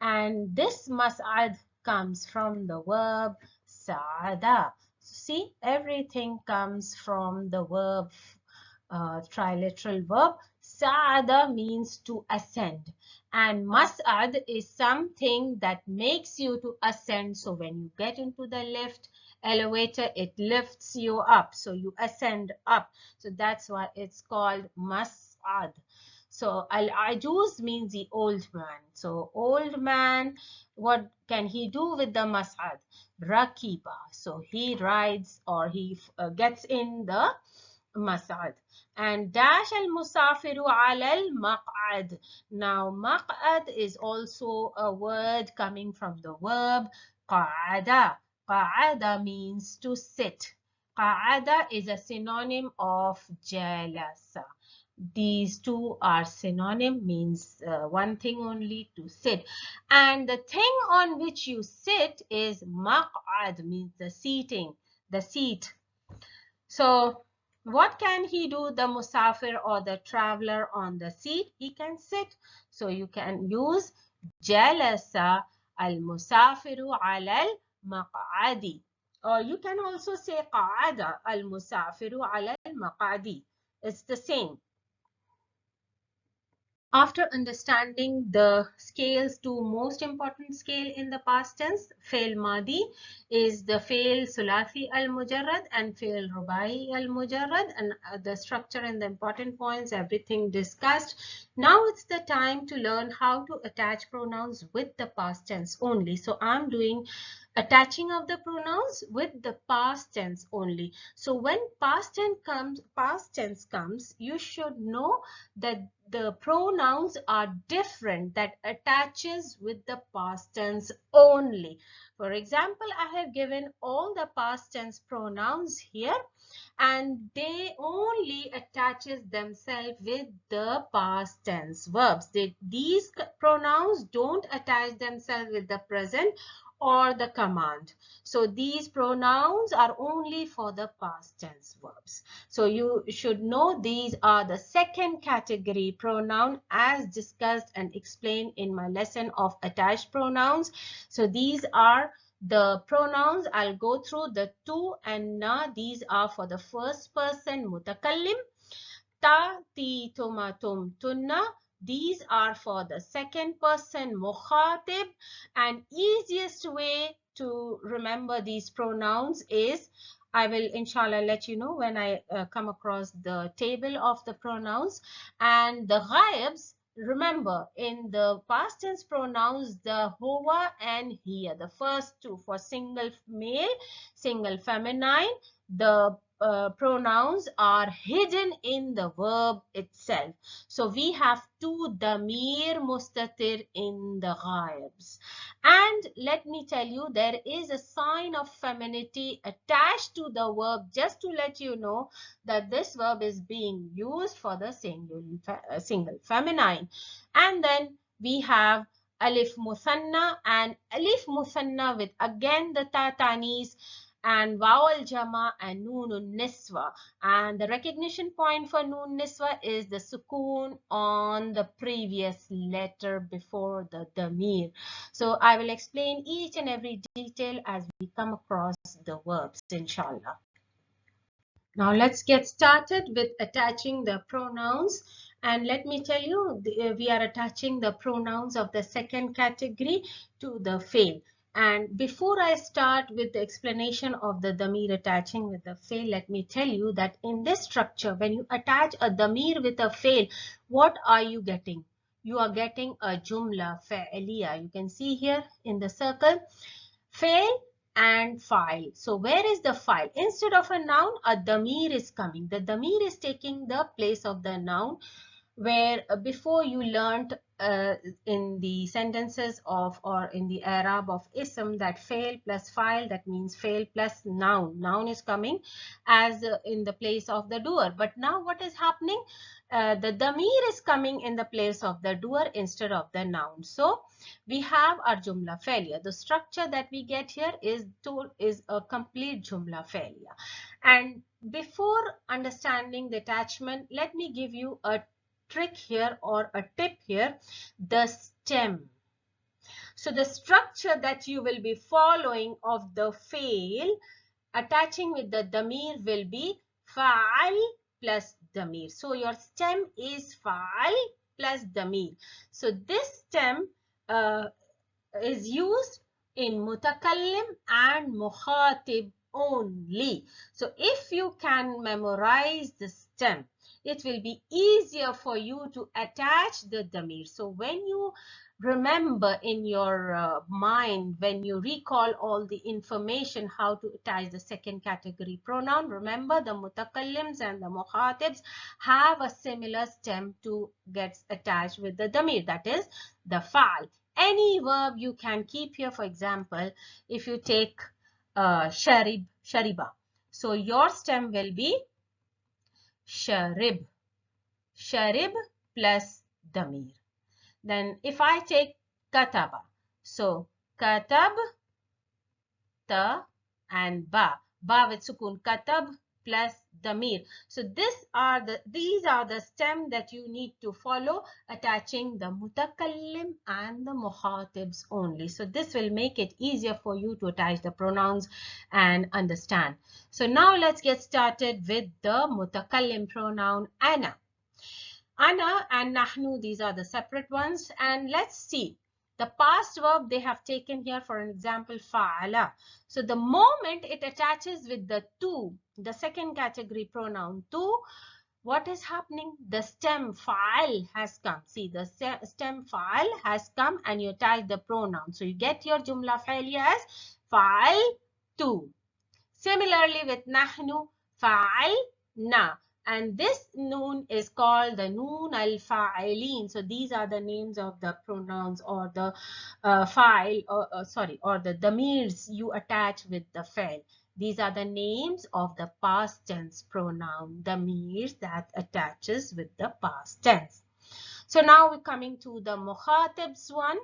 and this mas'ad comes from the verb sa'ada. See, everything comes from the verb, triliteral verb. Sa'ada means to ascend, and mas'ad is something that makes you to ascend. So when you get into the lift, elevator, it lifts you up, so you ascend up. So that's why it's called mas'ad. So al-ajuz means the old man. So old man, what can he do with the mas'ad? Rakiba. So he rides or he gets in the mas'ad. And dash al-musafiru ala al-maq'ad. Now maq'ad is also a word coming from the verb qa'ada. Qa'ada means to sit. Qa'ada is a synonym of jalasa. These two are synonym, means one thing only, to sit. And the thing on which you sit is maq'ad, means the seating, the seat. So what can he do, the musafir or the traveler on the seat? He can sit. So you can use jalasa al-musafiru ala al-maq'adi. Or you can also say qa'ada al-musafiru ala al-maq'adi. It's the same. After understanding the scales, two most important scale in the past tense, FEL MAADI is the FEL Sulathi al-Mujarrad and FEL Rubai al-Mujarrad, and the structure and the important points, everything discussed. Now it's the time to learn how to attach pronouns with the past tense only. So I'm doing attaching of the pronouns with the past tense only. So when past tense comes, you should know that the pronouns are different, that attaches with the past tense only. For example, I have given all the past tense pronouns here, and they only attaches themselves with the past tense verbs. These pronouns don't attach themselves with the present or the command. So these pronouns are only for the past tense verbs. So you should know these are the second category pronoun as discussed and explained in my lesson of attached pronouns. So these are the pronouns. I'll go through the tu and na. These are for the first person mutakallim. Ta, ti, tuma, tum, tunna. These are for the second person mukhatib, and easiest way to remember these pronouns is, I will inshallah let you know when I come across the table of the pronouns. And the ghaibs, remember in the past tense pronouns, the huwa and hiya, the first two for single male, single feminine, the pronouns are hidden in the verb itself. So we have two damir mustatir in the ghaibs. And let me tell you, there is a sign of femininity attached to the verb, just to let you know that this verb is being used for the single feminine. And then we have alif muthanna and alif muthanna with again the tatanis, and vowel jama and noon niswa. And the recognition point for noon niswa is the sukoon on the previous letter before the damir. So I will explain each and every detail as we come across the verbs, inshallah. Now let's get started with attaching the pronouns. And let me tell you, we are attaching the pronouns of the second category to the fail. And before I start with the explanation of the damir attaching with the fail, let me tell you that in this structure, when you attach a damir with a fail, what are you getting? You are getting a jumla fa'aliya. You can see here in the circle. Fail and file. So where is the file? Instead of a noun, a damir is coming. The damir is taking the place of the noun, where before you learned in the sentences of or in the Arab of ism that fail plus file, that means fail plus noun. Noun is coming as in the place of the doer. But now what is happening? The damir is coming in the place of the doer instead of the noun. So we have our jumla failure. The structure that we get here is a complete jumla failure. And before understanding the attachment, let me give you a trick here or a tip here, the stem. So the structure that you will be following of the fail attaching with the damir will be fa'al plus damir. So your stem is fa'al plus damir. So this stem is used in mutakallim and mukhatib only. So if you can memorize the stem, it will be easier for you to attach the damir. So when you remember in your mind, when you recall all the information how to attach the second category pronoun, remember the mutakallims and the mukhatibs have a similar stem to get attached with the damir, that is the fa'al. Any verb you can keep here. For example, if you take sharib, shariba, so your stem will be sharib, sharib plus damir. Then if I take kataba, so katab, ta and ba, ba with sukun, katab plus damir. So these are the stem that you need to follow, attaching the mutakallim and the mukhatibs only. So this will make it easier for you to attach the pronouns and understand. So now let's get started with the mutakallim pronoun ana. Ana and nahnu, these are the separate ones. And let's see the past verb they have taken here. For an example, fa'ala. So the moment it attaches with the tu, the second category pronoun tu, what is happening? The stem fa'al has come. See, the stem fa'al has come and you attach the pronoun. So you get your jumla failure as fa'al tu. Similarly with nahnu, fa'al na. And this noon is called the noon al-fa'ilin. So these are the names of the pronouns or the fa'il, or the damirs you attach with the fa'il. These are the names of the past tense pronoun, damirs that attaches with the past tense. So now we're coming to the mukhatibs one.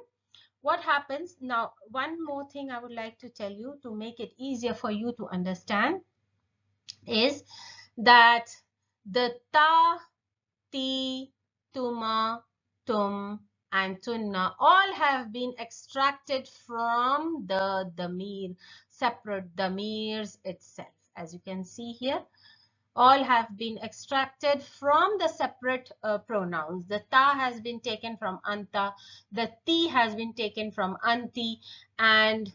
What happens now? One more thing I would like to tell you to make it easier for you to understand is that the ta, ti, tuma, tum, and tunna all have been extracted from the damir, separate damirs itself. As you can see here, all have been extracted from the separate pronouns. The ta has been taken from anta, the ti has been taken from anti, and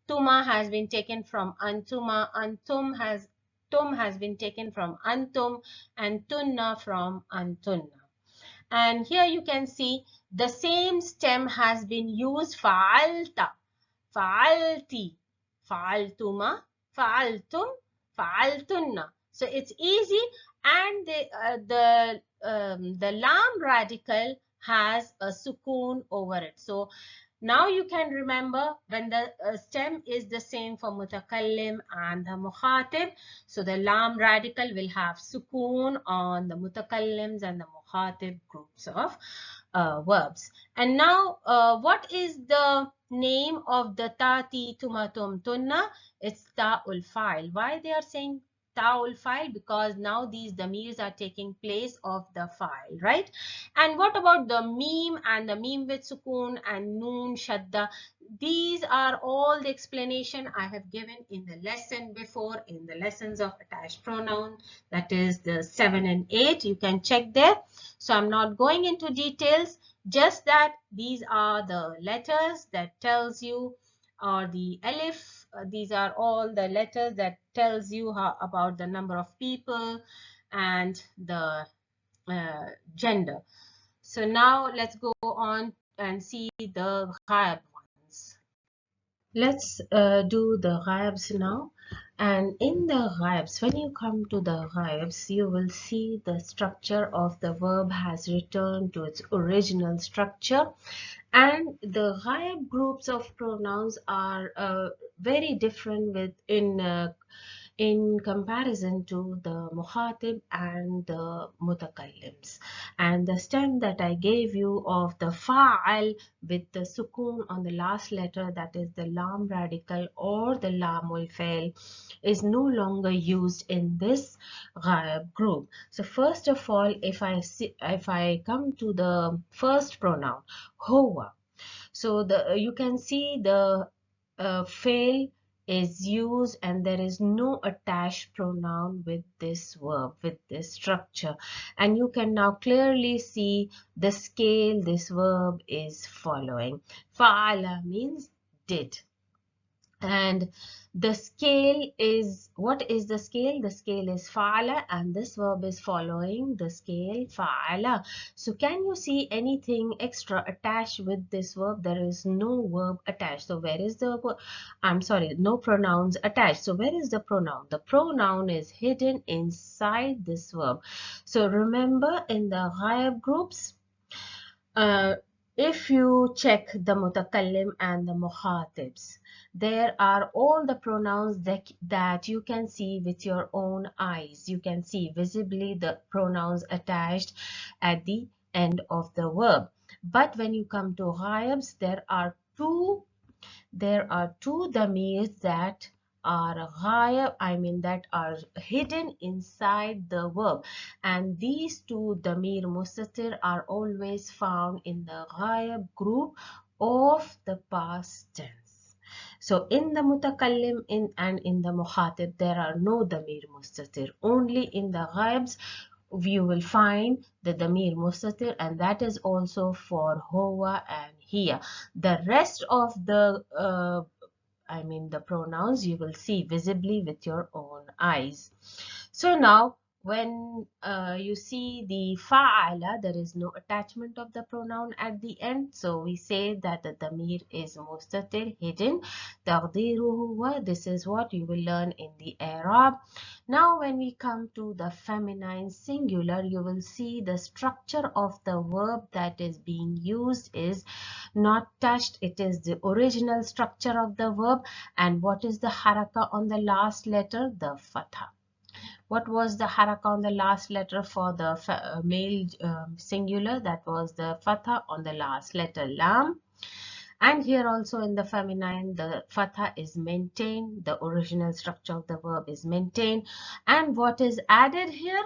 tuma has been taken from antuma, tum has been taken from antum, and tunna from antunna. And here you can see the same stem has been used fa'alta, fa'alti, fa'altuma, fa'altum, fa'altunna. So it's easy, and the lam radical has a sukoon over it. So now you can remember when the stem is the same for mutakallim and the mukhatib. So the lam radical will have sukoon on the mutakallims and the mukhatib groups of verbs. And now what is the name of the tati, tumatum, tunna? It's ta'ul fa'il. Why they are saying ta'ul fa'il? Because now these damirs are taking place of the fa'il, right? And what about the meme and the meme with sukoon and noon, shadda? These are all the explanation I have given in the lesson before, in the lessons of attached pronoun, that is the 7 and 8. You can check there. So I'm not going into details, just that these are the letters that tells you, or the alif, these are all the letters that tells you about the number of people and the gender. So now let's go on and see the ghaib ones. Let's do the ghaibs now. And in the ghaibs, when you come to the ghaibs, you will see the structure of the verb has returned to its original structure. And the ghaib groups of pronouns are very different in comparison to the muhatib and the mutakallims. And the stem that I gave you of the fa'al with the sukoon on the last letter, that is the lam radical or the lamul fail, is no longer used in this ghaib group. So first of all, if I come to the first pronoun, huwa, so you can see the fail is used and there is no attached pronoun with this verb, with this structure. And you can now clearly see the scale this verb is following. Fa'ala means did. And the scale is, what is the scale? The scale is fa'ala, and this verb is following the scale fa'ala. So can you see anything extra attached with this verb? There is no verb attached. So where is the, I'm sorry, no pronouns attached. So where is the pronoun? The pronoun is hidden inside this verb. So remember, in the ghaib groups, uh, if you check the mutakallim and the muhatibs, there are all the pronouns that you can see with your own eyes. You can see visibly the pronouns attached at the end of the verb. But when you come to ghaibs, there are two damirs that are ghayab, that are hidden inside the verb, and these two damir mustatir are always found in the ghayab group of the past tense. So in the mutakallim and in the muhatib, there are no damir mustatir. Only in the ghaibs you will find the damir mustatir, and that is also for huwa and hiya. The rest of the the pronouns you will see visibly with your own eyes. So now when you see the fa'ala, there is no attachment of the pronoun at the end. So we say that the damir is mustatir, hidden. Taqdiruhu huwa. This is what you will learn in the eraab. Now when we come to the feminine singular, you will see the structure of the verb that is being used is not touched. It is the original structure of the verb. And what is the haraka on the last letter? The fatha. What was the haraka on the last letter for the male singular? That was the fatha on the last letter, lam. And here also in the feminine, the fatha is maintained. The original structure of the verb is maintained. And what is added here?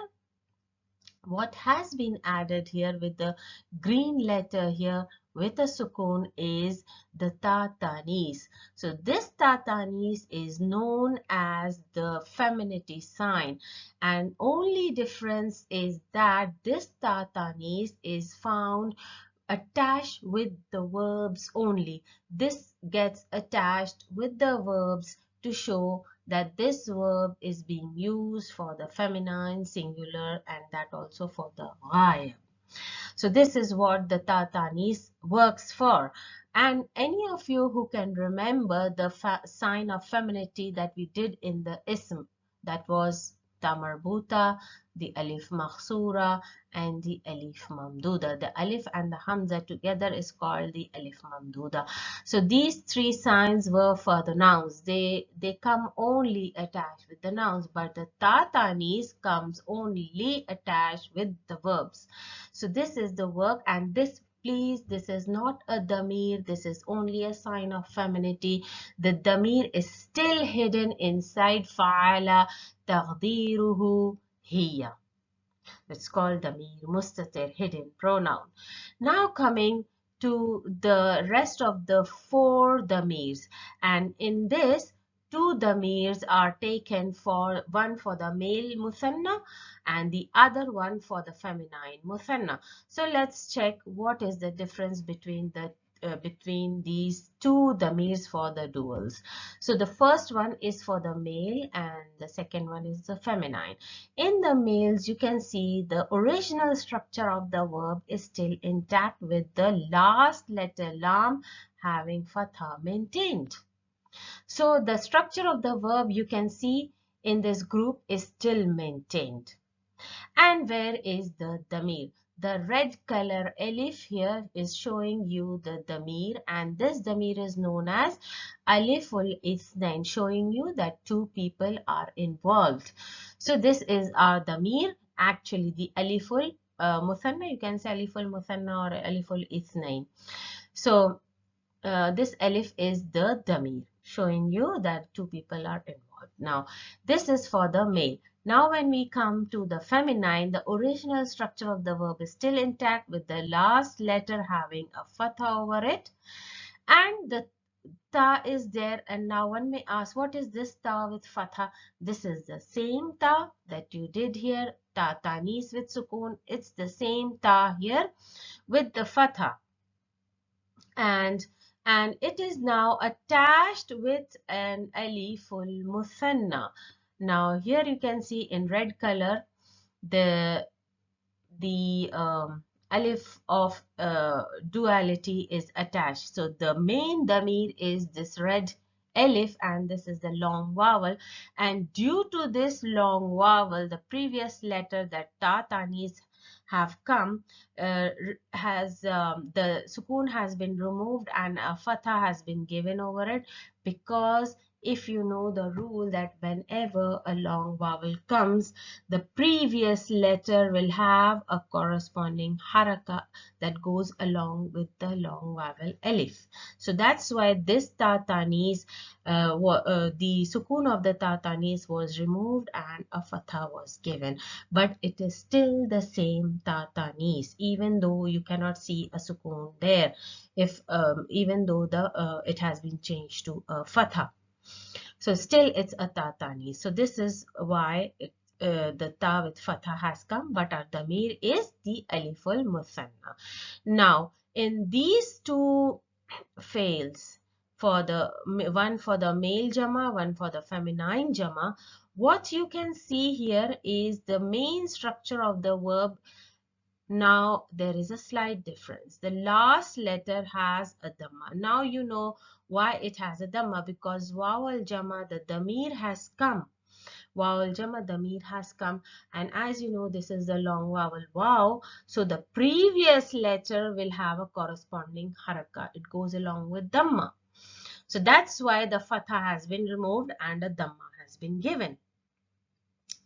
What has been added here with the green letter here with a sukoon is the ta tanis. So this ta tanis is known as the femininity sign, and only difference is that this ta tanis is found attached with the verbs only. This gets attached with the verbs to show that this verb is being used for the feminine singular and that also for the ghaib. So this is what the tatanis works for. And any of you who can remember the sign of femininity that we did in the ism, that was ta marbuta, the alif makhsura, and the alif mamduda. The alif and the hamza together is called the alif mamduda. So these three signs were for the nouns. They come only attached with the nouns, but the tatanis comes only attached with the verbs. So this is the work, and this, please, this is not a damir. This is only a sign of femininity. The damir is still hidden inside fa'ala, taqdiruhu hiya. It's called damir mustatir, hidden pronoun. Now coming to the rest of the four damirs, and in this, two damirs are taken, for one for the male muthanna and the other one for the feminine muthanna. So let's check what is the difference between these two damirs for the duals. So the first one is for the male and the second one is the feminine. In the males, you can see the original structure of the verb is still intact with the last letter lam having fatha maintained. So the structure of the verb you can see in this group is still maintained. And where is the damir? The red color alif here is showing you the damir, and this damir is known as aliful ithnain, showing you that two people are involved. So this is our damir, actually the aliful muthanna, you can say aliful muthanna or aliful ithnain. So this alif is the damir, showing you that two people are involved. Now, this is for the male. Now, when we come to the feminine, the original structure of the verb is still intact with the last letter having a fatha over it. And the ta is there. And now one may ask, what is this ta with fatha? This is the same ta that you did here. Ta tanis with sukoon. It's the same ta here with the fatha. And it is now attached with an aliful muthanna. Now here you can see in red color the alif of duality is attached. So the main damir is this red alif, and this is the long vowel, and due to this long vowel, the previous letter that ta tanis have come has the sukoon has been removed and a fatha has been given over it, because if you know the rule that whenever a long vowel comes, the previous letter will have a corresponding haraka that goes along with the long vowel alif. So that's why this ta tanis, the sukoon of the ta tanis was removed and a fatha was given. But it is still the same ta tanis, even though you cannot see a sukoon there, if even though the it has been changed to a fatha. So still it's a ta tanis. So this is why the ta with fatha has come, but our damir is the aliful muthanna. Now, in these two fails, for the one for the male jama, one for the feminine jama, what you can see here is the main structure of the verb. Now there is a slight difference. The last letter has a dhamma. Now you know why it has a dhamma, because waw al jama, the damir has come. Waw al jama, damir has come, and as you know, this is the long vowel wow. So the previous letter will have a corresponding haraka. It goes along with dhamma. So that's why the fatha has been removed and a dhamma has been given.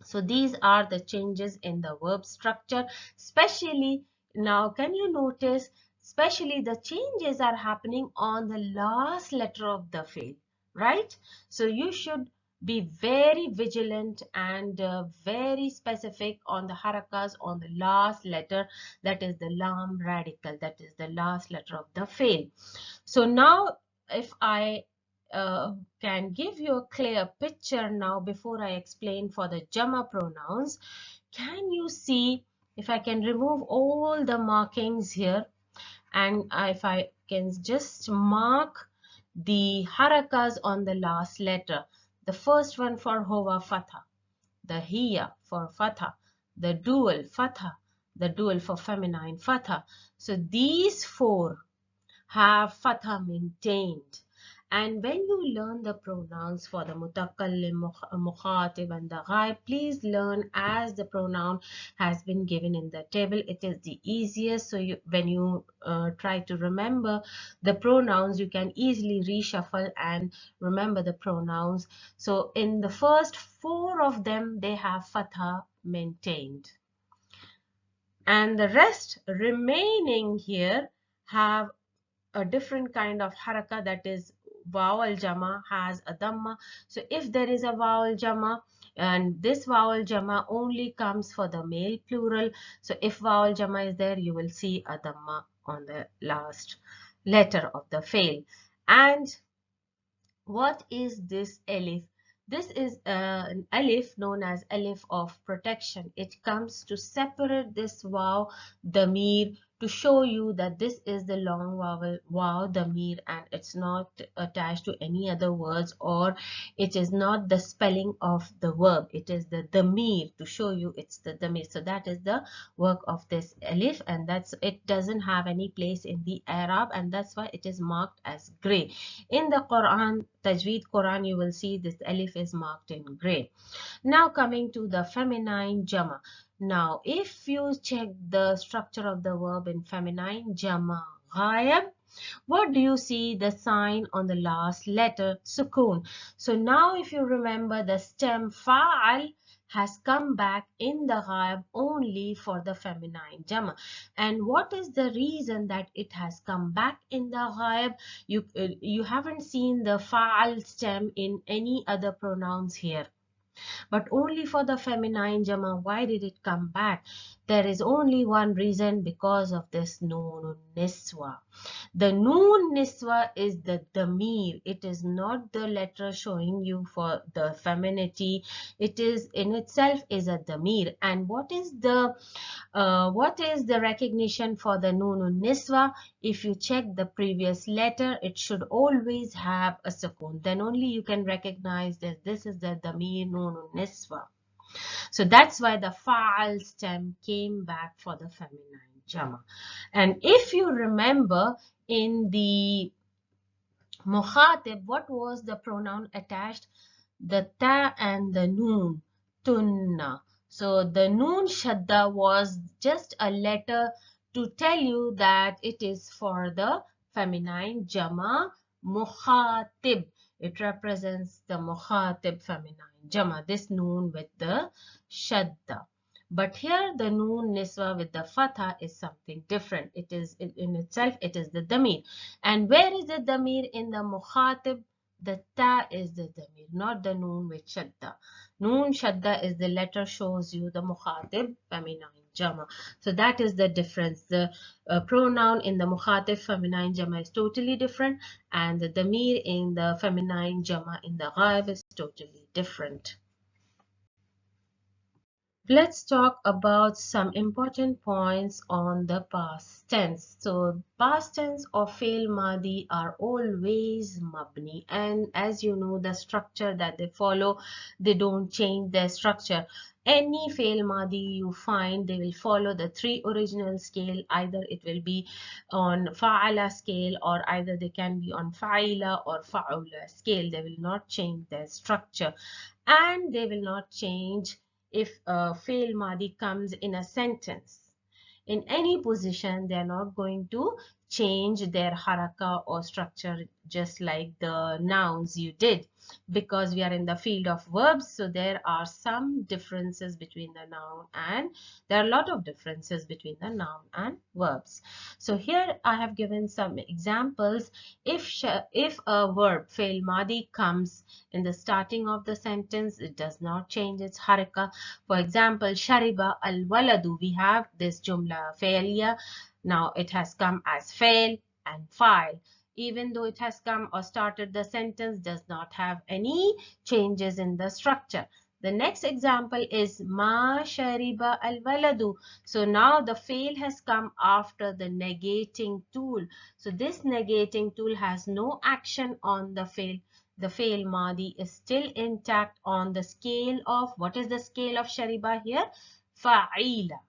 So these are the changes in the verb structure. Especially now, can you notice, especially the changes are happening on the last letter of the fi'l, right? So you should be very vigilant and very specific on the harakas on the last letter, that is the lam radical, that is the last letter of the fi'l. So now if I can give you a clear picture now before I explain for the Jama pronouns. Can you see, if I can remove all the markings here, and if I can just mark the harakas on the last letter. The first one for Hova Fatha, the Hiya for Fatha, the dual Fatha, the dual for feminine Fatha. So these four have fatha maintained. And when you learn the pronouns for the mutakallim, mukhatib and the ghaib, please learn as the pronoun has been given in the table. It is the easiest. So when you try to remember the pronouns, you can easily reshuffle and remember the pronouns. So in the first four of them, they have fatha maintained. And the rest remaining here have a different kind of haraka, that is vowel jama has a dhamma. So if there is a vowel jama, and this vowel jama only comes for the male plural, so if vowel jama is there, you will see a dhamma on the last letter of the fi'l. And what is this alif? This is an alif known as alif of protection. It comes to separate this waw damir to show you that this is the long vowel wow damir, and it's not attached to any other words, or it is not the spelling of the verb. It is the damir to show you it's the damir. So that is the work of this alif, and that's it doesn't have any place in the Arab, and that's why it is marked as gray. In the Quran, Tajweed Quran, you will see this alif is marked in gray. Now coming to the feminine jama. Now if you check the structure of the verb in feminine jama ghayab, what do you see? The sign on the last letter, sukoon. So now if you remember, the stem fa'al has come back in the ghaib only for the feminine jama. And what is the reason that it has come back in the ghaib? You haven't seen the fa'al stem in any other pronouns here, but only for the feminine jama. Why did it come back? There is only one reason: because of this noon niswa. The noon niswa is the damir. It is not the letter showing you for the femininity. It is in itself is a damir. And what is the recognition for the noon niswa? If you check the previous letter, it should always have a sukoon. Then only you can recognize that this is the damir noon niswa. So that's why the fa'al stem came back for the feminine jama. And if you remember, in the mukhatib, what was the pronoun attached? The ta and the noon, tunna. So the noon shadda was just a letter to tell you that it is for the feminine jama mukhatib. It represents the mukhatib feminine jama, this noon with the shadda. But here the noon niswa with the fatha is something different. It is in itself, it is the damir. And where is the damir in the mukhatib? The ta is the damir, not the noon with shadda. Noon shadda is the letter shows you the mukhatib feminine jama. So that is the difference. The pronoun in the mukhatib feminine jama is totally different, and the damir in the feminine jama in the ghaib is totally different. Let's talk about some important points on the past tense. So past tense of FEL MAADI are always mabni, and as you know, the structure that they follow, they don't change their structure. Any FEL MAADI you find, they will follow the three original scale. Either it will be on fa'ala scale, or either they can be on fa'ila or fa'ula scale. They will not change their structure, and they will not change if FEL MAADI comes in a sentence. In any position, they are not going to change their haraka or structure just like the nouns you did, because we are in the field of verbs. So there are some differences between the noun, and there are a lot of differences between the noun and verbs. So here I have given some examples. If a verb FEL MAADI comes in the starting of the sentence, it does not change its haraka. For example, shariba al-waladu, we have this jumla failure. Now it has come as fail and file. Even though it has come or started the sentence, does not have any changes in the structure. The next example is ma shariba al-waladu. So now the fail has come after the negating tool. So this negating tool has no action on the fail. The FEL MAADI is still intact on the scale of, what is the scale of shariba here? Fa'ila,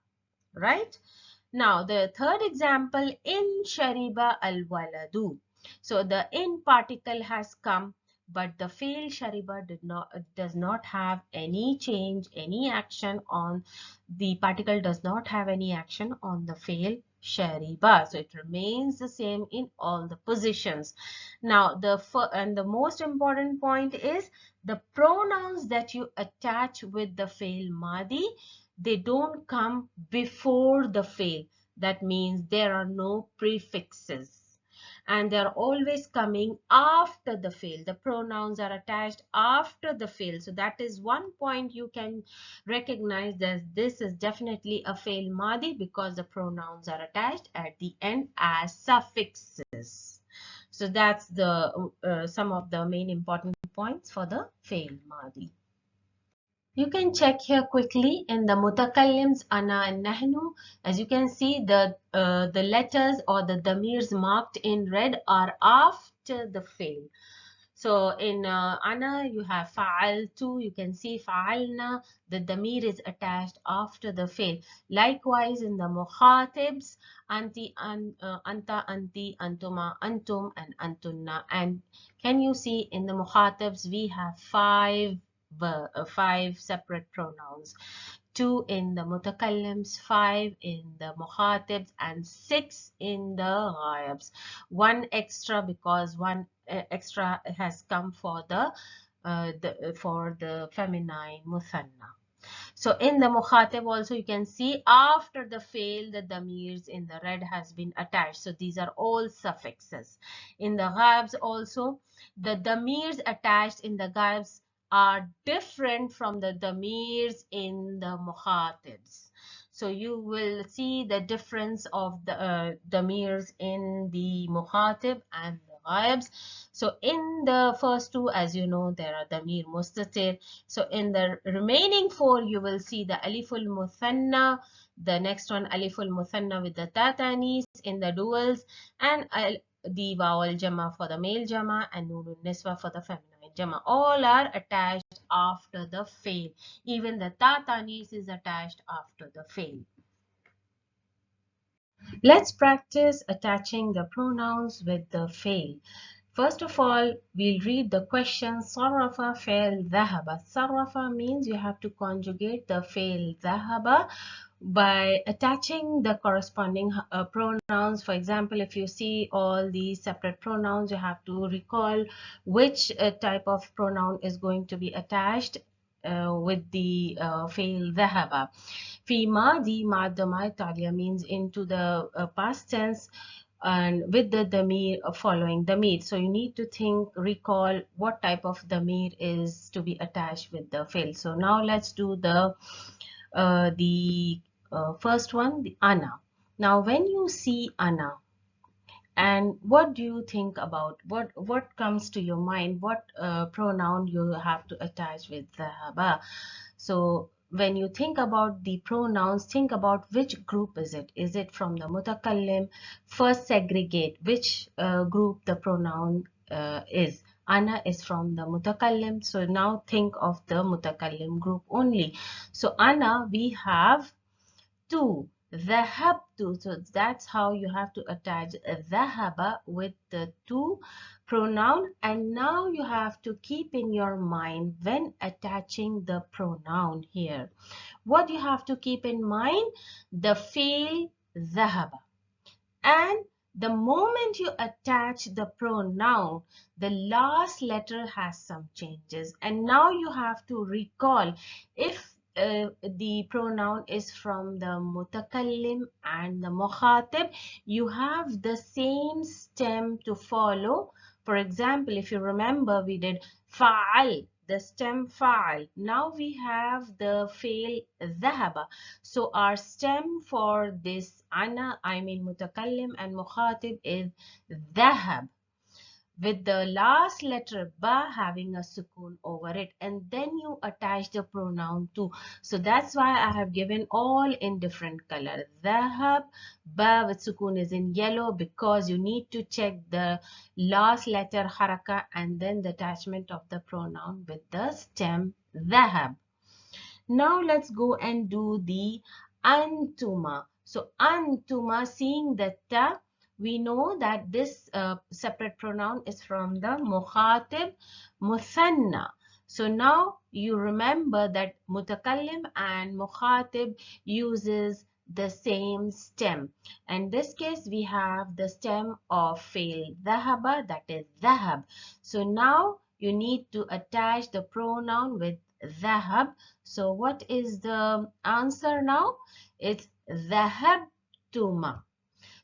right? Now the third example, in shariba al-waladu. So the in particle has come, but the FEL shariba does not have any change, any action on the particle, does not have any action on the FEL shariba. So it remains the same in all the positions. Now the most important point is the pronouns that you attach with the FEL MAADI, they don't come before the fail. That means there are no prefixes, and they are always coming after the fail. The pronouns are attached after the fail. So that is one point you can recognize that this is definitely a FEL MAADI, because the pronouns are attached at the end as suffixes. So that's the some of the main important points for the FEL MAADI. You can check here quickly in the mutakallims ana and nahnu. As you can see, the letters or the damirs marked in red are after the fail. So in ana you have fa'altu, you can see fa'alna, the damir is attached after the fail. Likewise in the mukhatibs, anta, anti, antuma, antum and antunna. And can you see in the mukhatibs we have five separate pronouns. 2 in the mutakallims, 5 in the mukhatibs, and 6 in the ghayabs. One extra because one extra has come for the feminine muthanna. So in the mukhatib also you can see after the fail the damirs in the red has been attached. So these are all suffixes. In the ghaibs also the damirs attached in the ghaibs are different from the damirs in the mukhatibs. So you will see the difference of the damirs in the mukhatib and the ghaibs. So in the first two, as you know, there are damir mustatir. So in the remaining four, you will see the aliful muthanna, the next one aliful muthanna with the tatanis in the duals, and the vowel jama for the male jama and nunun niswa for the feminine jama. All are attached after the fail. Even the tatanis is attached after the fail. Let's practice attaching the pronouns with the fail. First of all, we'll read the question. Sarrafa fail dhahaba. Sarrafa means you have to conjugate the fail dhahaba by attaching the corresponding pronouns. For example, if you see all these separate pronouns, you have to recall which type of pronoun is going to be attached with the fail dhahaba. Fi madi, ma'adama italia means into the past tense and with the damir following damir. So you need to think, recall what type of damir is to be attached with the fail. So now let's do the first one, the ana. Now when you see ana, and what do you think about what comes to your mind, what pronoun you have to attach with dhahaba? So when you think about the pronouns, think about which group is it? Is it from the mutakallim? First segregate which group the pronoun is. Ana is from the mutakallim. So now think of the mutakallim group only. So ana we have two. Dhahabtu. So that's how you have to attach dhahaba with the two pronoun. And now you have to keep in your mind when attaching the pronoun here. What you have to keep in mind? The fail dhahaba. And the moment you attach the pronoun, the last letter has some changes. And now you have to recall if the pronoun is from the mutakallim and the mukhatib, you have the same stem to follow. For example, if you remember, we did fa'al, the stem fa'al. Now we have the fail dhahaba. So our stem for this ana, I mean mutakallim and mukhatib, is dhahab, with the last letter ba having a sukoon over it, and then you attach the pronoun to. So that's why I have given all in different color. Dhahab, ba with sukoon is in yellow because you need to check the last letter haraka and then the attachment of the pronoun with the stem dhahab. Now let's go and do the antuma. So antuma, seeing the ta, we know that this separate pronoun is from the mukhatib muthanna. So now you remember that mutakallim and mukhatib uses the same stem. In this case, we have the stem of fail dhahaba, that is dhahab. So now you need to attach the pronoun with dhahab. So what is the answer now? It's dhahabtuma.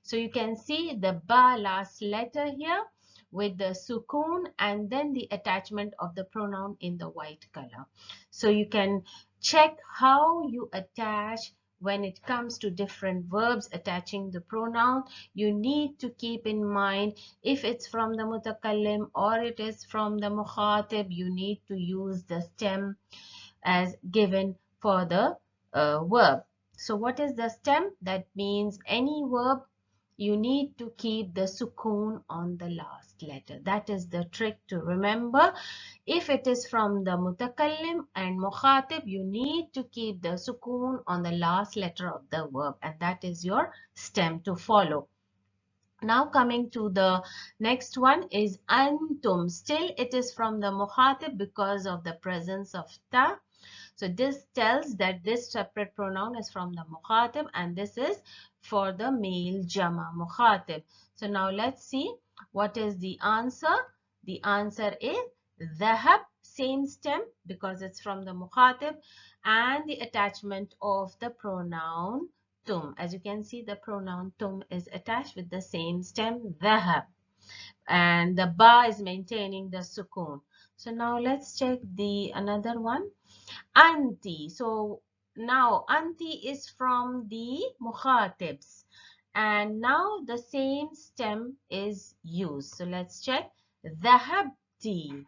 So you can see the ba last letter here with the sukoon and then the attachment of the pronoun in the white color. So you can check how you attach when it comes to different verbs attaching the pronoun. You need to keep in mind if it's from the mutakallim or it is from the mukhatib, you need to use the stem as given for the verb. So what is the stem? That means any verb you need to keep the sukoon on the last letter. That is the trick to remember. If it is from the mutakallim and mukhatib, you need to keep the sukoon on the last letter of the verb, and that is your stem to follow. Now coming to the next one is antum. Still it is from the mukhatib because of the presence of ta. So this tells that this separate pronoun is from the mukhatib, and this is for the male jama mukhatib. So now let's see what is the answer. The answer is dhahab, same stem because it's from the mukhatib, and the attachment of the pronoun tum. As you can see, the pronoun tum is attached with the same stem dhahab, and the ba is maintaining the sukoon. So now let's check the another one. Anti. So now anti is from the mukhatibs, and now the same stem is used. So let's check. Dhahabti.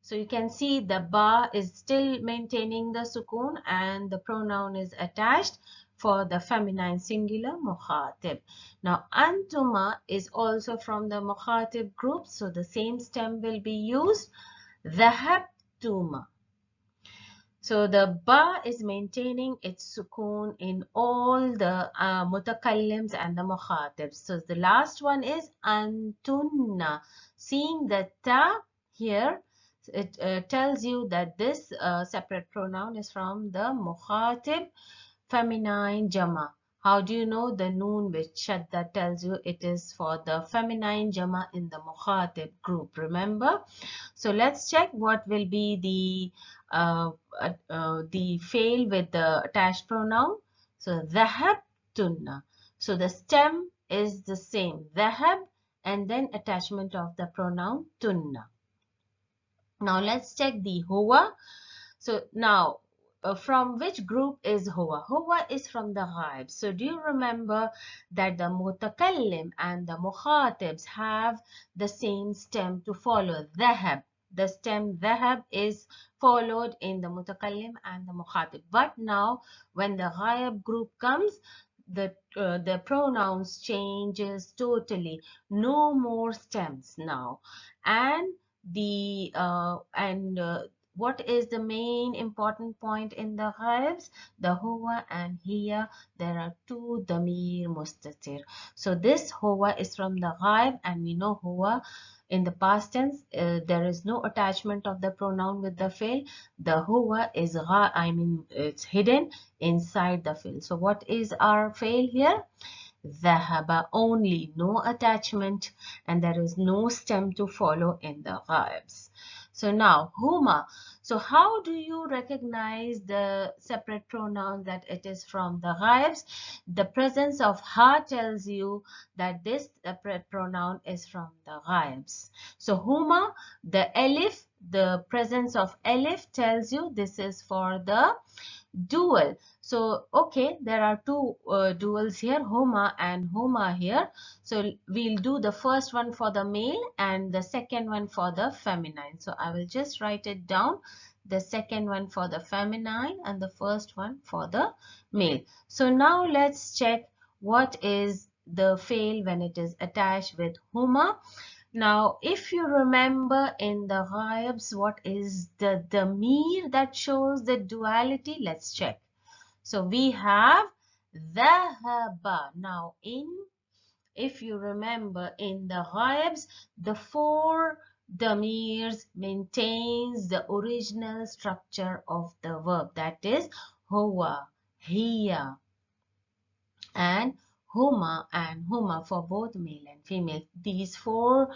So you can see the ba is still maintaining the sukoon, and the pronoun is attached for the feminine singular mukhatib. Now antuma is also from the mukhatib group, so the same stem will be used. Dhahabtuma. So the ba is maintaining its sukoon in all the mutakallims and the mukhatibs. So the last one is antunna. Seeing the ta here, it tells you that this separate pronoun is from the mukhatib feminine jama. How do you know? The noon with shadda tells you it is for the feminine jama in the mukhatib group, remember? So let's check what will be the fail with the attached pronoun. So dhahabtunna. So the stem is the same, dhahab, and then attachment of the pronoun tunna. Now let's check the huwa. So now from which group is huwa? Huwa is from the ghaib. So do you remember that the mutakallim and the mukhatibs have the same stem to follow, dhahab. The stem dhahab is followed in the mutakallim and the mukhatib. But now when the ghaib group comes, the pronouns changes totally. No more stems now. And what is the main important point in the ghaibs? The huwa and hiya. There are two damir mustatir. So this huwa is from the ghaib, and we know huwa in the past tense, there is no attachment of the pronoun with the fi'l. The huwa is it's hidden inside the fi'l. So what is our fi'l here? Dhahaba, only, no attachment, and there is no stem to follow in the ghaibs. So now huma. So how do you recognize the separate pronoun that it is from the ghaibs? The presence of ha tells you that this separate pronoun is from the ghaibs. So huma, the alif, the presence of alif tells you this is for the dual. So okay, there are two duals here, huma and huma here. So we'll do the first one for the male and the second one for the feminine. So I will just write it down, the second one for the feminine and the first one for the male. So now let's check what is the fail when it is attached with huma. Now, if you remember in the ghaibs, what is the damir that shows the duality? Let's check. So we have dhahaba. Now, if you remember in the ghaibs, the four damirs maintains the original structure of the verb, that is huwa, hiya, and huma for both male and female. These four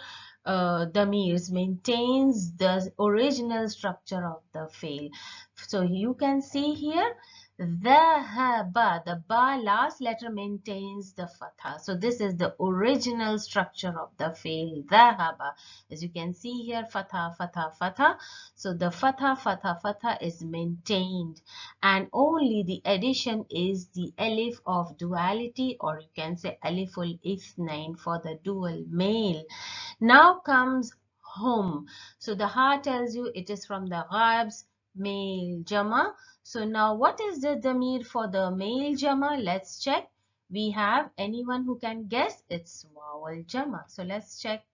damirs maintains the original structure of the fi'l. So you can see here dhahaba, the ba last letter maintains the fatha. So this is the original structure of the fi'l dhahaba. As you can see here, fatha, fatha, fatha. So the fatha, fatha, fatha is maintained, and only the addition is the alif of duality, or you can say aliful ithnain for the dual male. Now comes hum. So the ha tells you it is from the ghaibs. male jama. So now what is the damir for the male jama? Let's check. We have anyone who can guess? It's vowel jama. So let's check.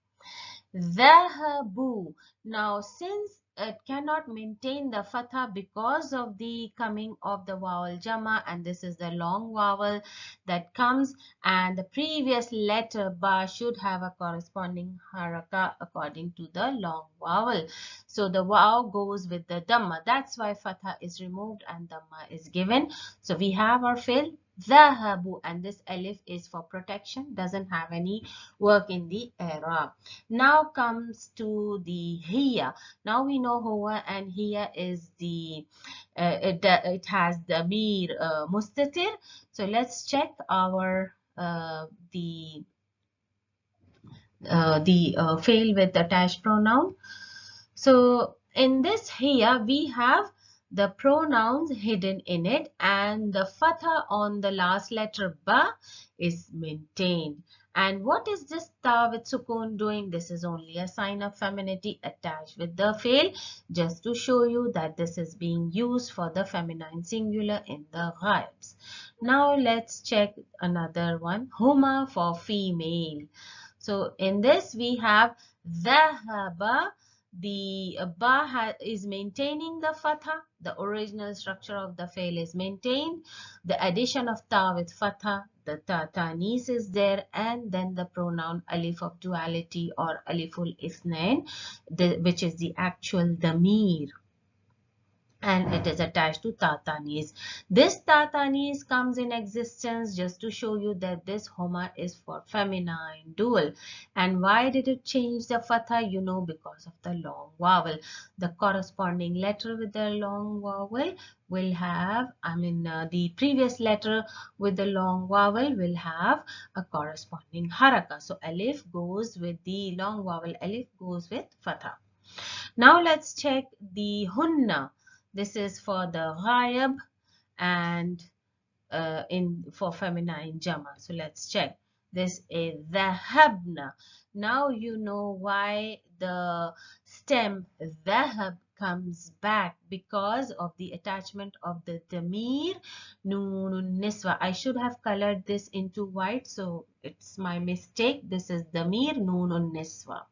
Dhahabu. Now, since it cannot maintain the fatha because of the coming of the vowel jama, and this is the long vowel that comes, and the previous letter ba should have a corresponding haraka according to the long vowel. So the waw goes with the dhamma. That's why fatha is removed and dhamma is given. So we have our fi'l dhahabu, and this alif is for protection, doesn't have any work in the eraab. Now comes to the hiya. Now we know huwa and hiya is the it has the mir mustatir. So let's check our fail with attached pronoun. So in this here we have the pronouns hidden in it, and the fatha on the last letter ba is maintained. And what is this ta with sukoon doing? This is only a sign of femininity attached with the fail, just to show you that this is being used for the feminine singular in the ghaibs. Now let's check another one, huma for female. So in this we have dhahaba. The ba is maintaining the fatha. The original structure of the fail is maintained. The addition of ta with fatha, the tanis is there, and then the pronoun alif of duality or aliful ithnain, which is the actual damir, and it is attached to tatanis. This tatanis comes in existence just to show you that this homa is for feminine dual. And why did it change the fatha? You know, because of the long vowel. The corresponding letter with the long vowel will have, the previous letter with the long vowel will have a corresponding haraka. So alif goes with the long vowel, alif goes with fatha. Now let's check the hunna. This is for the ghaib and for feminine jama. So let's check. This is dhahabna. Now you know why the stem dhahab comes back, because of the attachment of the damir noonun niswa. I should have colored this into white, so it's my mistake. This is damir noonun niswa.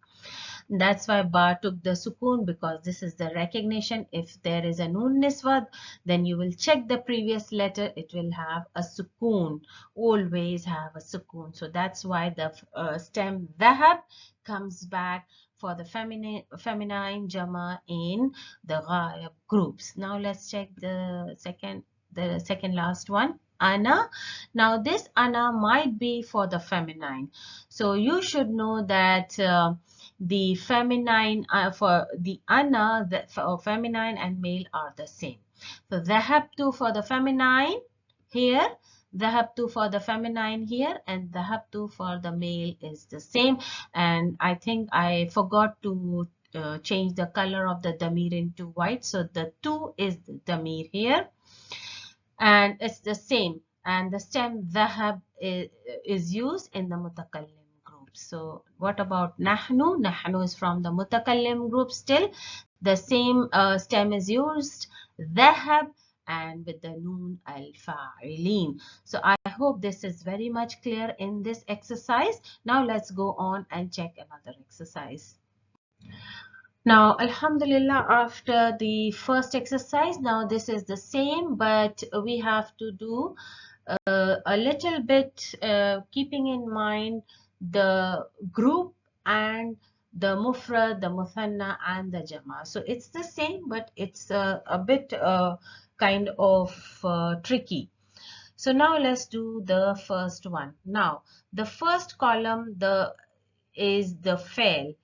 That's why ba took the sukoon, because this is the recognition. If there is a noon niswa, then you will check the previous letter. It will have a sukoon, always have a sukoon. So that's why the stem dhahab comes back for the feminine jama in the ghaib groups. Now let's check the second last one, ana. Now this ana might be for the feminine. So you should know that the feminine for the ana, for feminine and male are the same. So dhahabtu for the feminine here, dhahabtu for the feminine here, and dhahabtu for the male is the same. And I think I forgot to change the color of the damir into white. So the two is the damir here, and it's the same. And the stem dhahab is used in the mutakallim. So what about nahnu? Nahnu is from the mutakallim group still. The same stem is used, dhahab, and with the noon al-fa'ilin. So I hope this is very much clear in this exercise. Now let's go on and check another exercise. Now, alhamdulillah, after the first exercise, now this is the same, but we have to do a little bit keeping in mind the group and the mufrad, the muthanna, and the jama. So it's the same, but it's a bit kind of tricky. So now let's do the first one. Now the first column is the fail,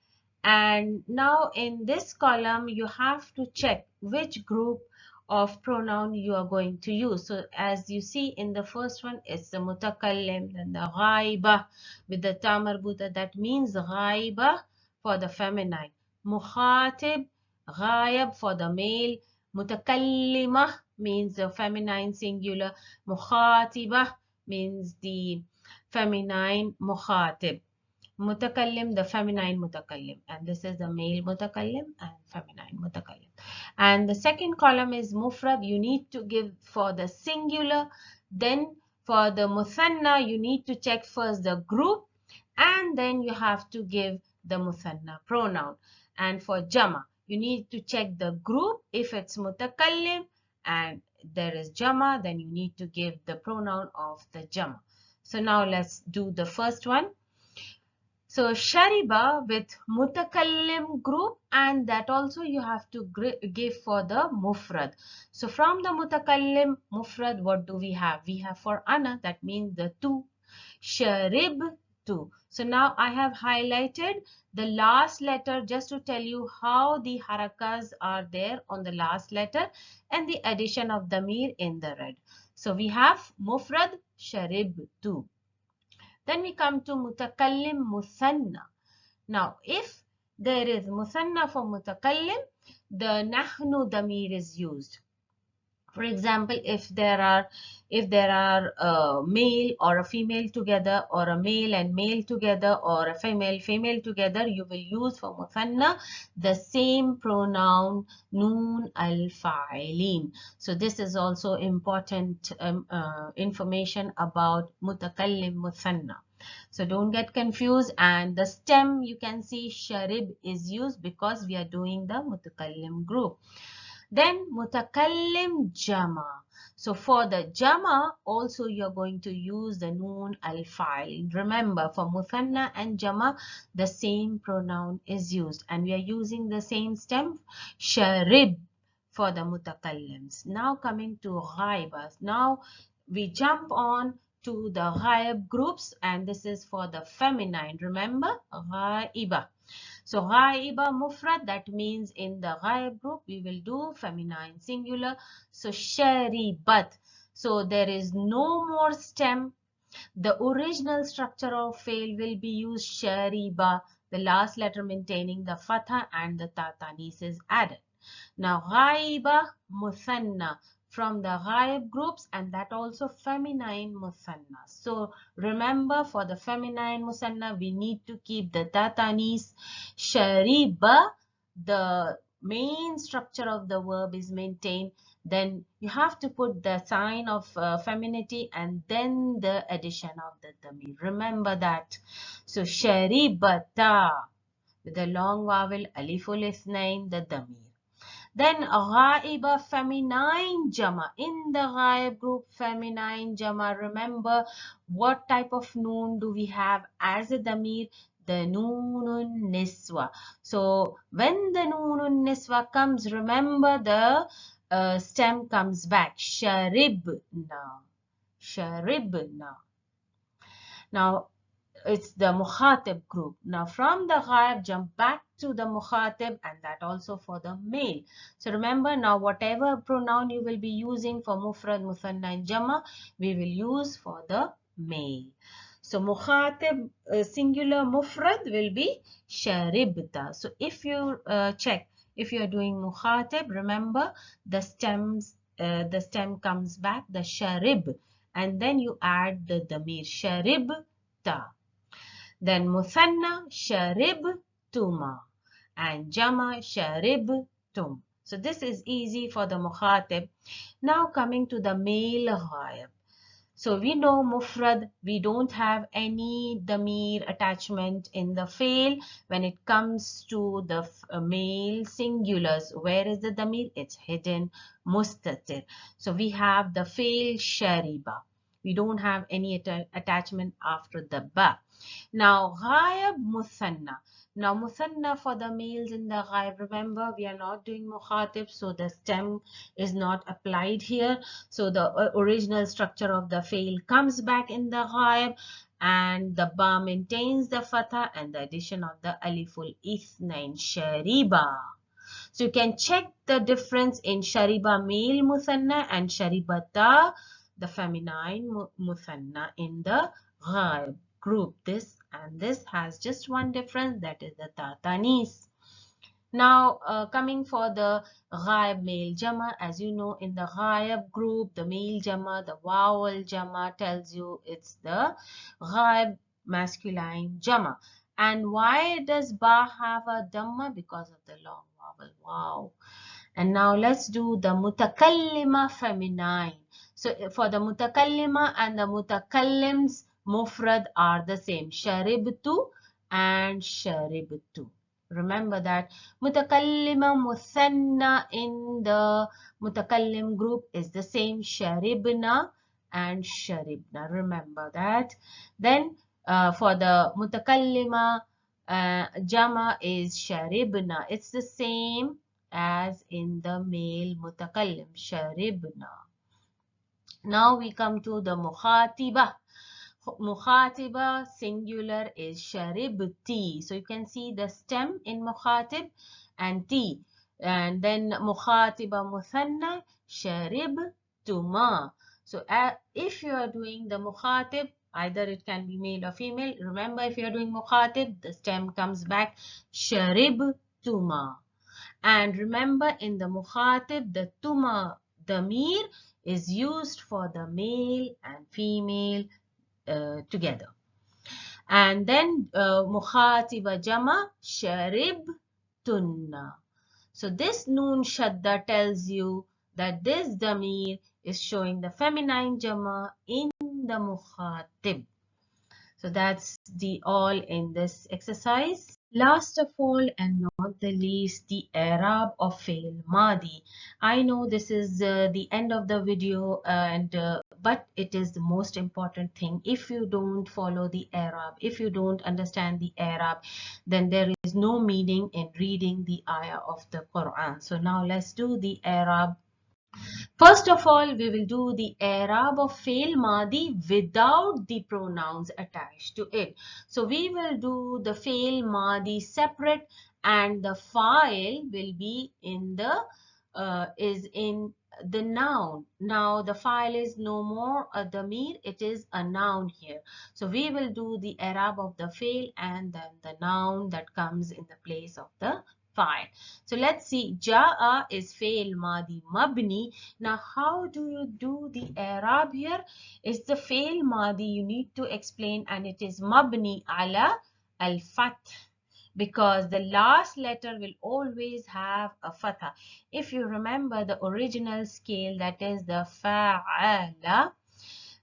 and now in this column you have to check which group of pronoun you are going to use. So as you see in the first one, it's the mutakallim and the ghaiba with the ta marbuta. That means ghaiba for the feminine, mukhatib, ghaib for the male, mutakallima means the feminine singular, mukhatibah means the feminine mukhatib. Mutakallim, the feminine mutakallim, and this is the male mutakallim and feminine mutakallim. And the second column is mufrad. You need to give for the singular. Then for the muthanna, you need to check first the group, and then you have to give the muthanna pronoun. And for jama, you need to check the group. If it's mutakallim and there is jama, then you need to give the pronoun of the jama. So now let's do the first one. So shariba with mutakallim group, and that also you have to give for the mufrad. So from the mutakallim mufrad, what do we have? We have for ana, that means the two. Sharib two. So now I have highlighted the last letter just to tell you how the harakas are there on the last letter and the addition of damir in the red. So we have mufrad sharib two. Then we come to mutakallim muthanna. Now, if there is muthanna for mutakallim, the nahnu damir is used. For example, if there are a male or a female together, or a male and male together, or a female together, you will use for muthanna the same pronoun noon al fa'ilin. So this is also important information about mutakallim muthanna. So don't get confused. And the stem, you can see sharib is used because we are doing the mutakallim group. Then mutakallim jama. So for the jama also you're going to use the noon al fa'il. Remember, for muthanna and jama the same pronoun is used, and we are using the same stem sharib for the mutakallims. Now coming to ghaibas. Now we jump on to the ghaib groups, and this is for the feminine. Remember, ghaiba. So ghaiba mufrad, that means in the ghaib group we will do feminine singular. So sharibat. So there is no more stem. The original structure of fail will be used shariba, the last letter maintaining the fatha and the tatanis is added. Now ghaiba muthanna from the ghaib groups, and that also feminine muthanna. So remember, for the feminine muthanna we need to keep the tatanis. Shariba, the main structure of the verb is maintained. Then you have to put the sign of femininity and then the addition of the damir. Remember that. So sharibata with the long vowel aliful ithnain, the damir. Then ghaiba feminine jama. In the ghaib group feminine jama, remember what type of noon do we have as a damir? The noonun niswa. So when the noonun niswa comes, remember the stem comes back. Sharibna. Sharibna. Now it's the mukhatib group. Now from the ghaib jump back to the mukhatib, and that also for the male. So remember, now whatever pronoun you will be using for mufrad, muthanna and jama, we will use for the male. So mukhatib singular mufrad will be sharibta. So if you check, if you are doing mukhatib, remember the stem comes back, the sharib, and then you add the damir sharibta. Then muthanna sharibtuma and jama sharibtum. So this is easy for the mukhatib. Now coming to the male ghaib. So we know mufrad, we don't have any damir attachment in the fail. When it comes to the male singulars, where is the damir? It's hidden, mustatir. So we have the fail shariba. We don't have any attachment after the ba. Now ghaib muthanna. Now muthanna for the males in the ghaib, remember we are not doing mukhatib, so the stem is not applied here. So the original structure of the fail comes back in the ghaib, and the ba maintains the fatha and the addition of the aliful ithnain shariba. So you can check the difference in shariba male muthanna and sharibata the feminine muthanna in the ghaib group. This and this has just one difference, that is the tatanis. Now coming for the ghaib male jama, as you know, in the ghaib group the male jama, the vowel jama tells you it's the ghaib masculine jama, And why does ba have a dhamma? Because of the long vowel. Wow. And now let's do the mutakallima feminine. So for the mutakallima and the mutakallim's mufrad are the same. Sharibtu and sharibtu. Remember that. Mutakallima muthanna in the mutakallim group is the same. Sharibna and sharibna. Remember that. Then for the mutakallima jama is sharibna. It's the same as in the male mutakallim, sharibna. Now we come to the mukhatiba. Mukhatiba singular is sharibti. So you can see the stem in mukhatib and ti. And then mukhatiba muthanna sharibtuma. So if you are doing the mukhatib, either it can be male or female. Remember, if you are doing mukhatib, the stem comes back sharibtuma. And remember, in the mukhatib, the tuma damir is used for the male and female together. And then mukhatiba jama sharib tunna. So this noon shadda tells you that this damir is showing the feminine jama in the mukhatib. So that's the all in this exercise. Last of all and not the least, the eraab of FEL MAADI. I know this is the end of the video but it is the most important thing. If you don't follow the eraab, if you don't understand the eraab, then there is no meaning in reading the ayah of the Quran. So now let's do the eraab. First of all, we will do the eraab of FEL MAADI without the pronouns attached to it. So we will do the FEL MAADI separate, and the file will be in the noun. Now the file is no more a damir, it is a noun here. So we will do the eraab of the FEL and then the noun that comes in the place of the file. So let's see. Ja'a is FEL MAADI mabni. Now how do you do the eraab here? It's the FEL MAADI you need to explain, and it is mabni ala al-fath, because the last letter will always have a fatha. If you remember the original scale, that is the fa'ala,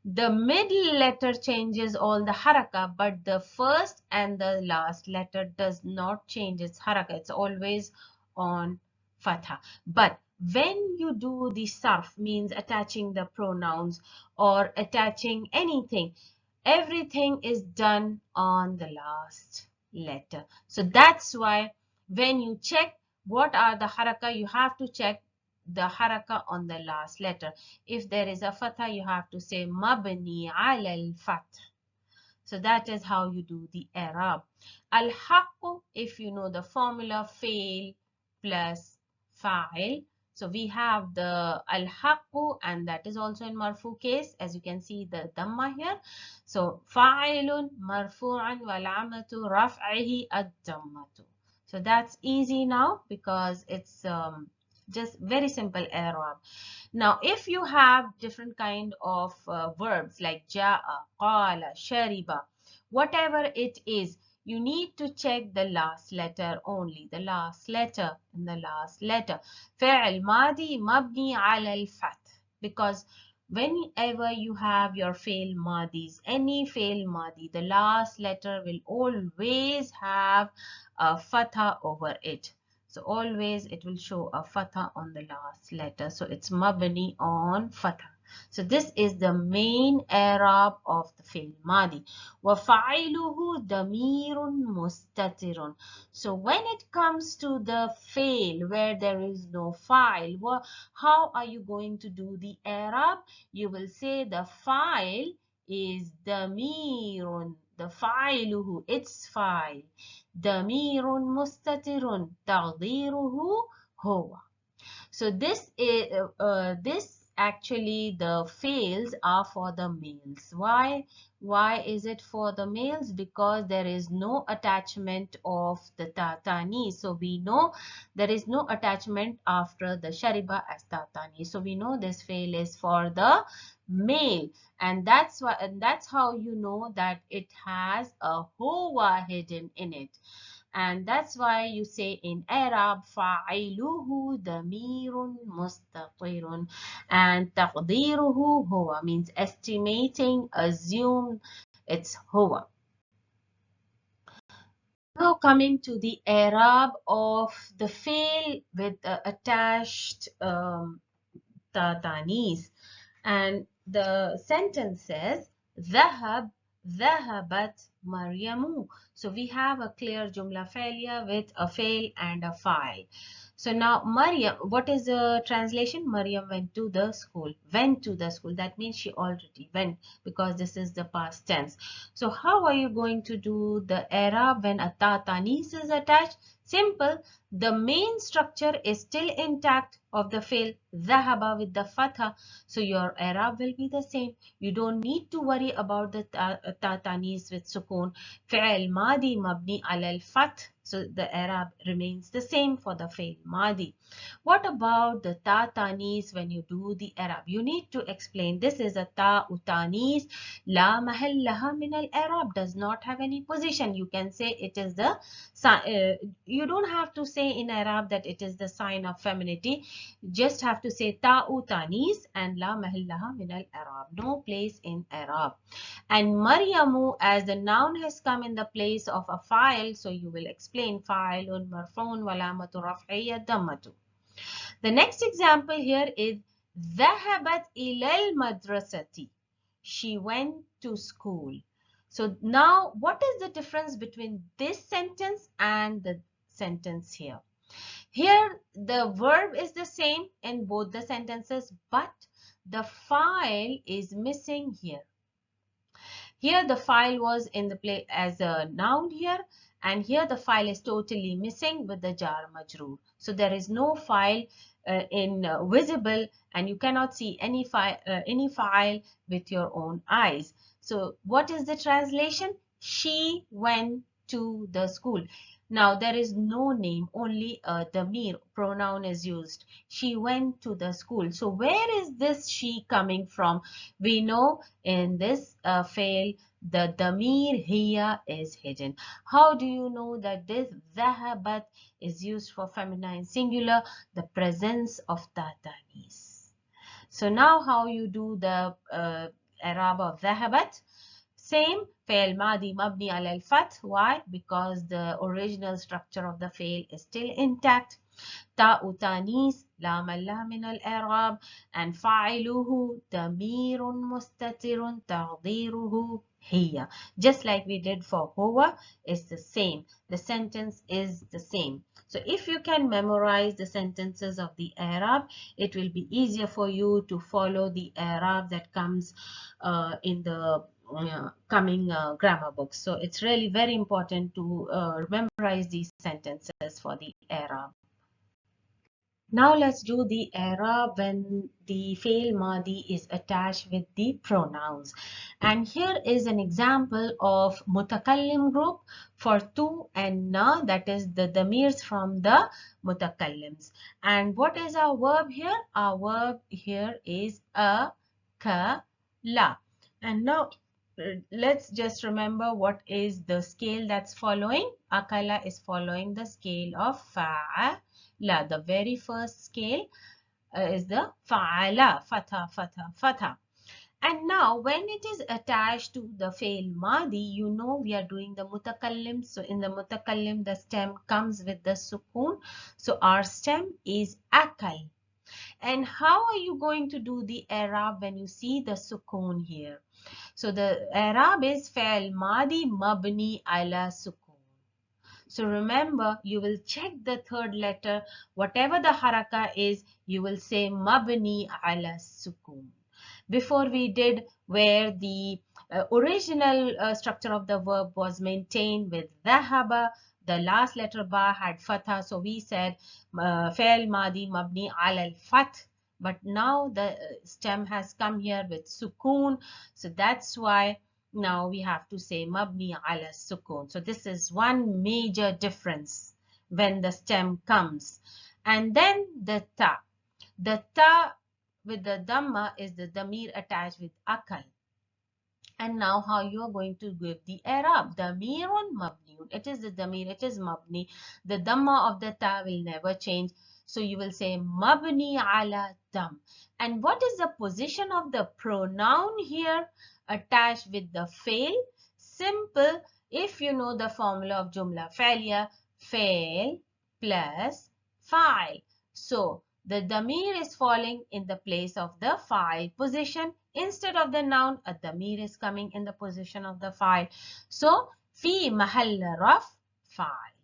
the middle letter changes all the haraka, but the first and the last letter does not change its haraka. It's always on fatha. But when you do the sarf, means attaching the pronouns or attaching anything, everything is done on the last letter. So that's why when you check what are the haraka, you have to check the haraka on the last letter. If there is a fatha, you have to say mabni ala al-fath. So that is how you do the eraab. Al-haqqu, if you know the formula, fail plus fa'il. So we have the al-haqqu, and that is also in marfu case, as you can see the dhamma here. So fa'ilun marfu'an wal amatu raf'ihi ad-dhammatu. So that's easy now because it's just very simple eraab. Now, if you have different kind of verbs like ja'a, qala, shariba, whatever it is, you need to check the last letter only, the last letter and the last letter. فعل ماضي مبني على الفتح, because whenever you have your FEL MAADIs, any FEL MAADI, the last letter will always have a fatha over it. So always it will show a fatha on the last letter. So it's mabni on fatha. So this is the main eraab of the FEL MAADI. وَفَعِلُهُ ضَمِيرٌ مُسْتَتِرٌ. So when it comes to the FEL where there is no file, how are you going to do the eraab? You will say the file is ضَمِيرٌ. The fa'iluhu, its file. ضمير مستتر تقديره هو. So this actually the fails are for the males. Why is it for the males? Because there is no attachment of the tatani. So we know there is no attachment after the shariba as tatani. So we know this fail is for the male, and that's why, and that's how you know that it has a huwa hidden in it. And that's why you say in Arab fa'iluhu damirun mustatirun, and taqdiruhu huwa means estimating, assume it's huwa. Now coming to the Arab of the fail with attached tatanis, and the sentence says ذهبت مريم. So we have a clear jumla failure with a fail and a file. So now Maryam, what is the translation? Maryam went to the school. Went to the school. That means she already went, because this is the past tense. So how are you going to do the Arab when a tatanis is attached? Simple. The main structure is still intact of the fail ذهب with the fatha. So your Arab will be the same. You don't need to worry about the tatanis with sukun. فعل ماضي مبني على الفتح. So the Arab remains the same for the fail madi. What about the ta tanis when you do the Arab? You need to explain this is a ta utanis la mahallaha min al Arab, does not have any position. You can say it is the you don't have to say in Arab that it is the sign of femininity. Just have to say ta utanis and la mahallaha min al Arab. No place in Arab. And Maryamu as the noun has come in the place of a file, so you will explain fa'ilun marfu'un wa alamatu raf'iyya dammatu. The next example here is ذهبت إلى المدرسة. She went to school. So now what is the difference between this sentence and the sentence here? Here the verb is the same in both the sentences, but the file is missing here. Here the file was in the place as a noun here, and here the file is totally missing with the jar majroor. So there is no file visible, and you cannot see any file with your own eyes. So what is the translation? She went to the school. Now there is no name, only a damir pronoun is used. She went to the school. So where is this she coming from? We know in this fail the damir here is hidden. How do you know that this ذهبت is used for feminine singular? The presence of tatanis. So now how you do the Arab of ذهبت? Same, فعل ماضي مبني على الفتح. Why? Because the original structure of the fail is still intact. تاء تانيث لا محل من الإعراب, and فاعله ضمير مستتر تقديره هي. Just like we did for هو, it's the same. The sentence is the same. So if you can memorize the sentences of the Arab, it will be easier for you to follow the Arab that comes in the coming grammar books. So it's really very important to memorize these sentences for the Arab. Now let's do the Arab when the fail madi is attached with the pronouns. And here is an example of mutakallim group for tu and na, that is the damirs from the mutakallims. And what is our verb here? Our verb here is a, ka, la. And now let's just remember what is the scale that's following. Akala is following the scale of fa'ala. The very first scale is the fa'ala, fatha, fatha, fatha. And now when it is attached to the fail madi, you know we are doing the mutakallim. So in the mutakallim, the stem comes with the sukoon. So our stem is akal. And how are you going to do the Arab when you see the sukoon here? So the Arab is فعل ماضي مبني على سكون. So remember, you will check the third letter. Whatever the haraka is, you will say mabni ala sukun. Before we did where the original structure of the verb was maintained with dhahaba, the last letter ba had fatha. So we said فعل ماضي مبني على الفتح but now the stem has come here with sukoon, so that's why now we have to say mabni ala sukoon. So this is one major difference when the stem comes. And then the ta. The ta with the dhamma is the damir attached with akal. And now how you are going to give the i'rab? Damirun mabniun. It is the damir, it is mabni. The dhamma of the ta will never change. So you will say mabni ala dam. And what is the position of the pronoun here attached with the fail? Simple. If you know the formula of jumla fa'liya, fail plus fa'il. So the damir is falling in the place of the fa'il position. Instead of the noun, a damir is coming in the position of the fa'il. So, fi mahall raf fa'il.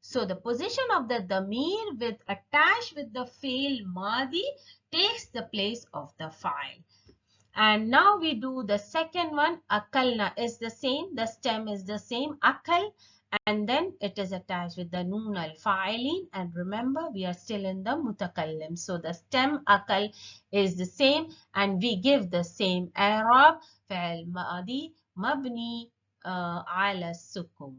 So, the position of the damir with attached with the fi'l madi takes the place of the fa'il. And now we do the second one. Akalna is the same. The stem is the same. Akal. And then it is attached with the noon al-fa'ilin. And remember, we are still in the mutakallim. So the stem akal is the same. And we give the same i'rab. Fa'al ma'adi mabni ala sukun.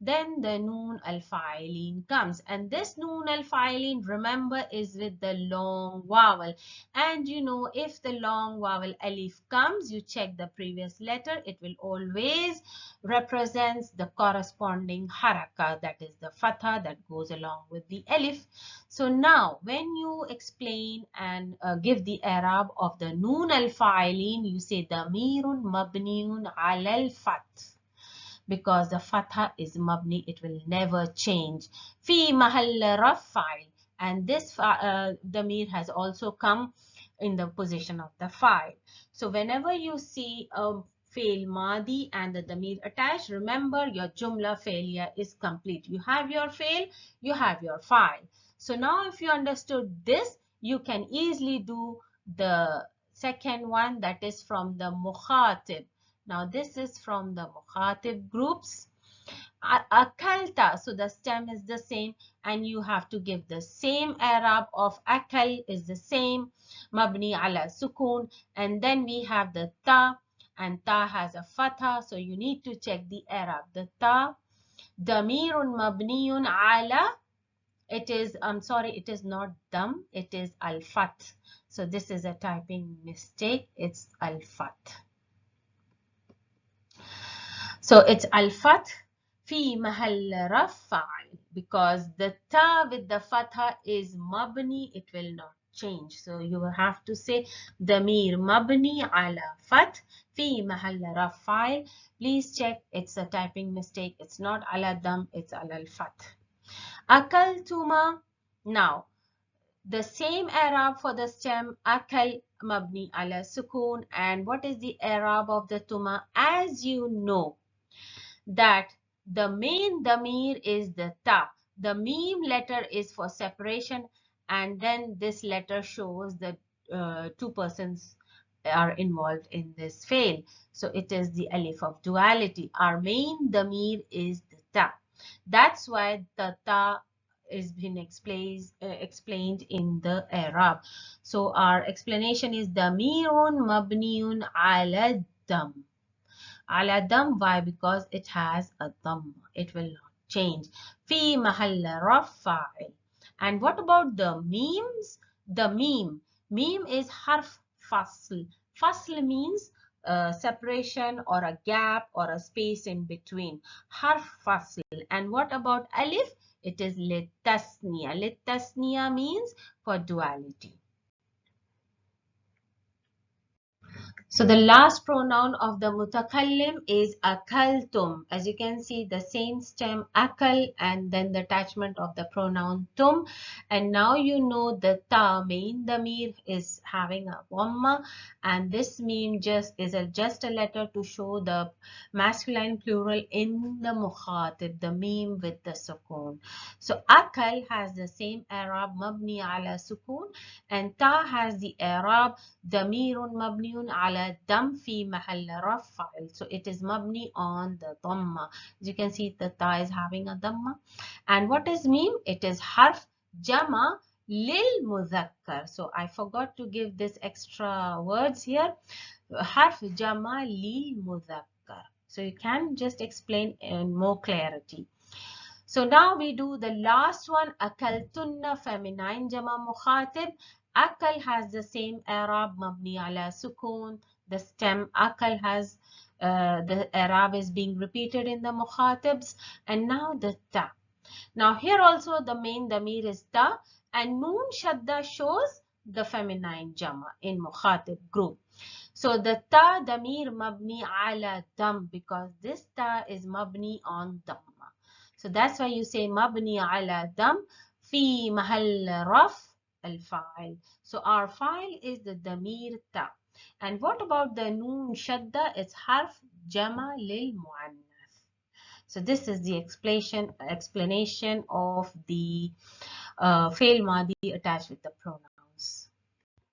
Then the noon al-fa'ilin comes. And this noon al-fa'ilin, remember, is with the long vowel. And you know, if the long vowel alif comes, you check the previous letter. It will always represents the corresponding haraka, that is the fatha that goes along with the alif. So now when you explain and give the i'rab of the noon al-fa'ilin, you say damirun mabniun ala al-fath. Because the fatha is mabni, it will never change. Fi mahall raf'il, and this damir has also come in the position of the fa'il. So whenever you see a FEL MAADI and the damir attached, remember your jumla failure is complete. You have your FEL, you have your fa'il. So now if you understood this, you can easily do the second one, that is from the mukhatib. Now this is from the mukhatib groups. Akalta, so the stem is the same and you have to give the same i'rab of akal is the same, mabni ala sukun. And then we have the ta, and ta has a fatha, so you need to check the i'rab. The ta, damirun mabniyun ala, it is, I'm sorry, it is not dam, it is al-fath. So this is a typing mistake, it's al-fath. So it's al-fath fi mahall raf'il, because the ta with the fatha is mabni, it will not change. So you will have to say damir mabni ala fath fi mahall raf'il. Please check, it's a typing mistake. It's not ala dam, it's ala al-fath. Akaltuma. Now the same i'rab for the stem akal mabni ala sukun. And what is the i'rab of the tuma? As you know that the main damir is the ta. The meme letter is for separation, and then this letter shows that two persons are involved in this fail. So it is the alif of duality. Our main damir is the ta. That's why the ta is been explained in the i'rab. So our explanation is damirun mabniun ala dam. Ala dam, why? Because it has a dam. It will not change. Fi mahall raf'il. And what about the memes? The meme is harf fasl. Fasl means separation or a gap or a space in between. Harf fasl. And what about alif? It is litasniya. Litasniya means for duality. So the last pronoun of the mutakallim is akaltum. As you can see, the same stem akal and then the attachment of the pronoun tum. And now you know the ta, main damir, is having a dhamma, and this meme just is just a letter to show the masculine plural in the mukhatib, the meme with the sukun. So akal has the same i'rab mabni ala sukun, and ta has the i'rab damirun mabniun ala dam fi mahall raf'il. So it is mabni on the dhamma. As you can see, the ta is having a dhamma. And what is meme? It is harf jama للمذكر. So I forgot to give this extra words here. حرف جمع للمذكر. So you can just explain in more clarity. So now we do the last one. أكلتن feminine جمع مخاطب. أكل has the same eraab مبني على سكون. The stem أكل has the eraab is being repeated in the mukhatibs. And now the ta. Now here also the main damir is ta, and noon shadda shows the feminine jama in mukhatib group. So the ta damir mabni ala dam, because this ta is mabni on damma. So that's why you say mabni ala dam fi mahal raf al fa'il. So our fa'il is the damir ta. And what about the noon shadda? It's harf jama lil mu'annath. So this is the explanation of the فعل ماضي attached with the pronouns.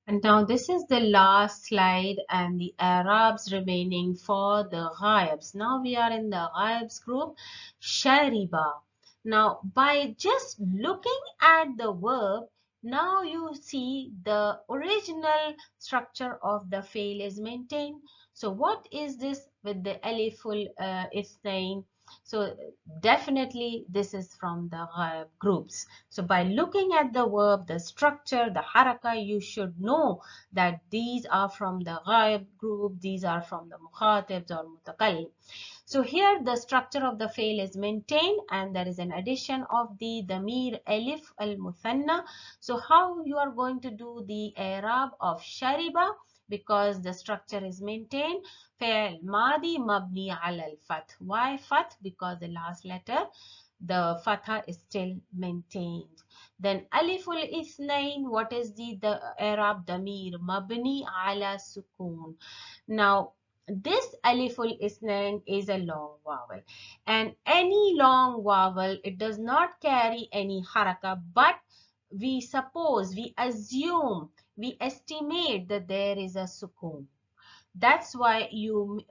And now this is the last slide and the Arabs remaining for the ghaibs. Now we are in the ghaibs group. Shariba. Now by just looking at the verb, now you see the original structure of the fail is maintained. So what is this with the aliful ithnain? So definitely this is from the ghaib groups. So by looking at the verb, the structure, the haraka, you should know that these are from the ghaib group, these are from the mukhatibs or mutakallim. So here the structure of the fail is maintained, and there is an addition of the damir alif al-muthanna. So how you are going to do the i'rab of shariba? Because the structure is maintained. فعل ماضي مبني على الفتح. Why fath? Because the last letter, the fatha, is still maintained. Then aliful ithnain, what is the i'rab damir mabni ala sukun. Now this aliful ithnain is a long vowel, and any long vowel, it does not carry any haraka, but we suppose, we assume, we estimate that there is a sukun. That's why you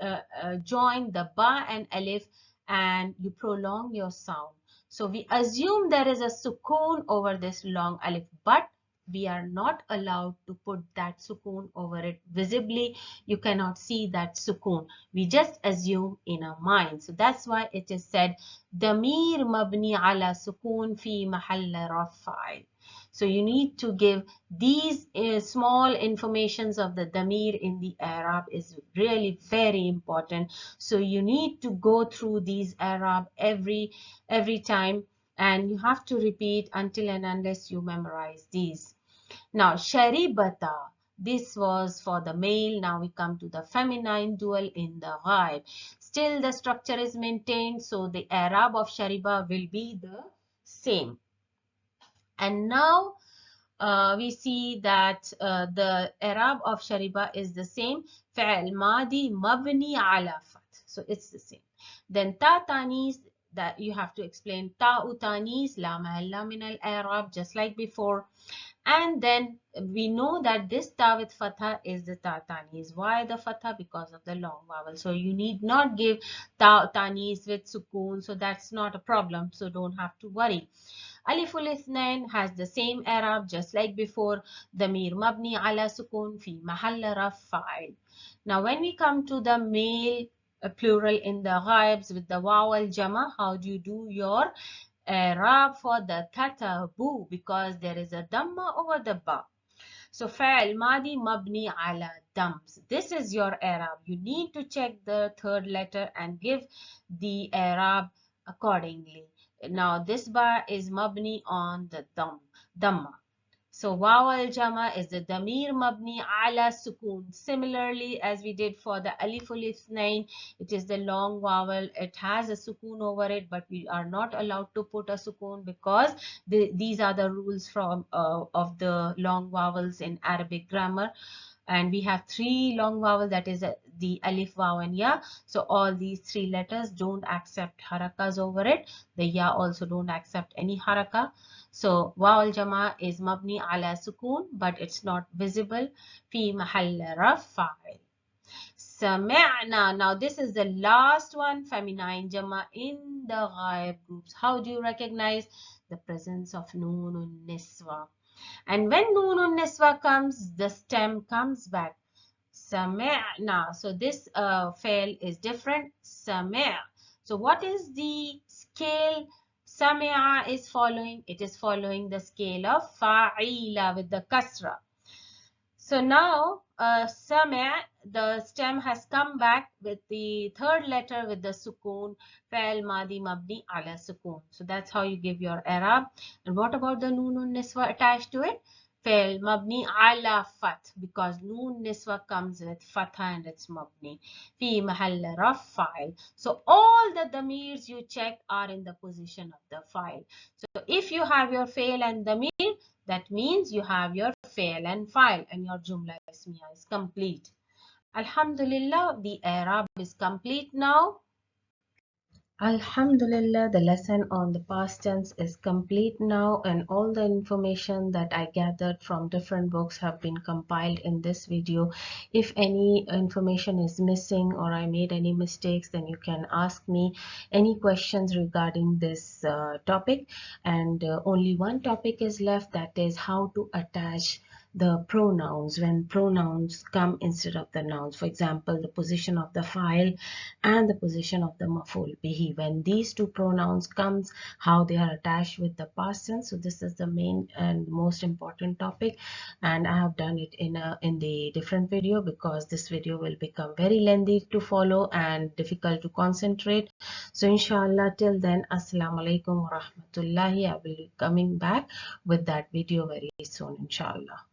join the ba and alif and you prolong your sound. So we assume there is a sukun over this long alif, but we are not allowed to put that sukun over it visibly. You cannot see that sukun. We just assume in our mind. So that's why it is said damir mabni ala sukun fi mahall raf'il. So you need to give these small informations of the damir in the i'rab is really very important. So you need to go through these i'rab every time, and you have to repeat until and unless you memorize these. Now sharibata, this was for the male. Now we come to the feminine dual in the ghaib. Still the structure is maintained, so the i'rab of shariba will be the same. And now we see that the i'rab of shariba is the same. فعل ماضي مبني على فتح. So it's the same. Then ta tanis, that you have to explain ta utanis la mahalla min al i'rab, just like before. And then we know that this ta with fatha is the ta tanis. Why the fatha? Because of the long vowel. So you need not give ta tanis with sukun. So that's not a problem. So don't have to worry. Aliful ithnain has the same i'rab just like before. Damir mabni ala sukun fi mahall raf fa'il. Now when we come to the male plural in the ghaibs with the vowel jama, how do you do your i'rab for the katabu? Because there is a damma over the ba. So fa'il madi mabni ala dams. This is your i'rab. You need to check the third letter and give the i'rab accordingly. Now this ba is mabni on the damma. So vowel jama is the damir mabni ala sukun. Similarly, as we did for the aliful ithnain, it is the long vowel. It has a sukun over it, but we are not allowed to put a sukun because these are the rules from of the long vowels in Arabic grammar. And we have three long vowels, that is the alif, waw and ya. So all these three letters don't accept harakas over it. The ya also don't accept any haraka. So waw al-jama is mabni ala sukun, but it's not visible. Fi mahall raf fa'il. Sami'na. Now this is the last one, feminine jama in the ghaib groups. How do you recognize the presence of noon niswa? And when noon niswa comes, the stem comes back. Sami'na. So this fail is different. Sami'. So what is the scale Sami'a is following? It is following the scale of fa'ila with the kasra. So now Sami', the stem has come back with the third letter with the sukoon. FEL MAADI mabni ala sukoon. So that's how you give your eraab. And what about the noon niswa attached to it? FEL mabni ala fath, because noon niswa comes with fatha and it's mabni. Fi mahall raf fa'il. So all the damirs you check are in the position of the file. So if you have your fail and damir, that means you have your fail and file and your Jumla Ismiya is complete. Alhamdulillah, the Arab is complete now. Alhamdulillah, the lesson on the past tense is complete now, and all the information that I gathered from different books have been compiled in this video. If any information is missing or I made any mistakes, then you can ask me any questions regarding this topic. And only one topic is left, that is how to attach the pronouns when pronouns come instead of the nouns. For example, the position of the file and the position of the maf'ul bihi. When these two pronouns comes, how they are attached with the past tense. So this is the main and most important topic, and I have done it in the different video, because this video will become very lengthy to follow and difficult to concentrate. So inshallah, till then, assalamu alaikum wa rahmatullahi. I will be coming back with that video very soon, inshallah.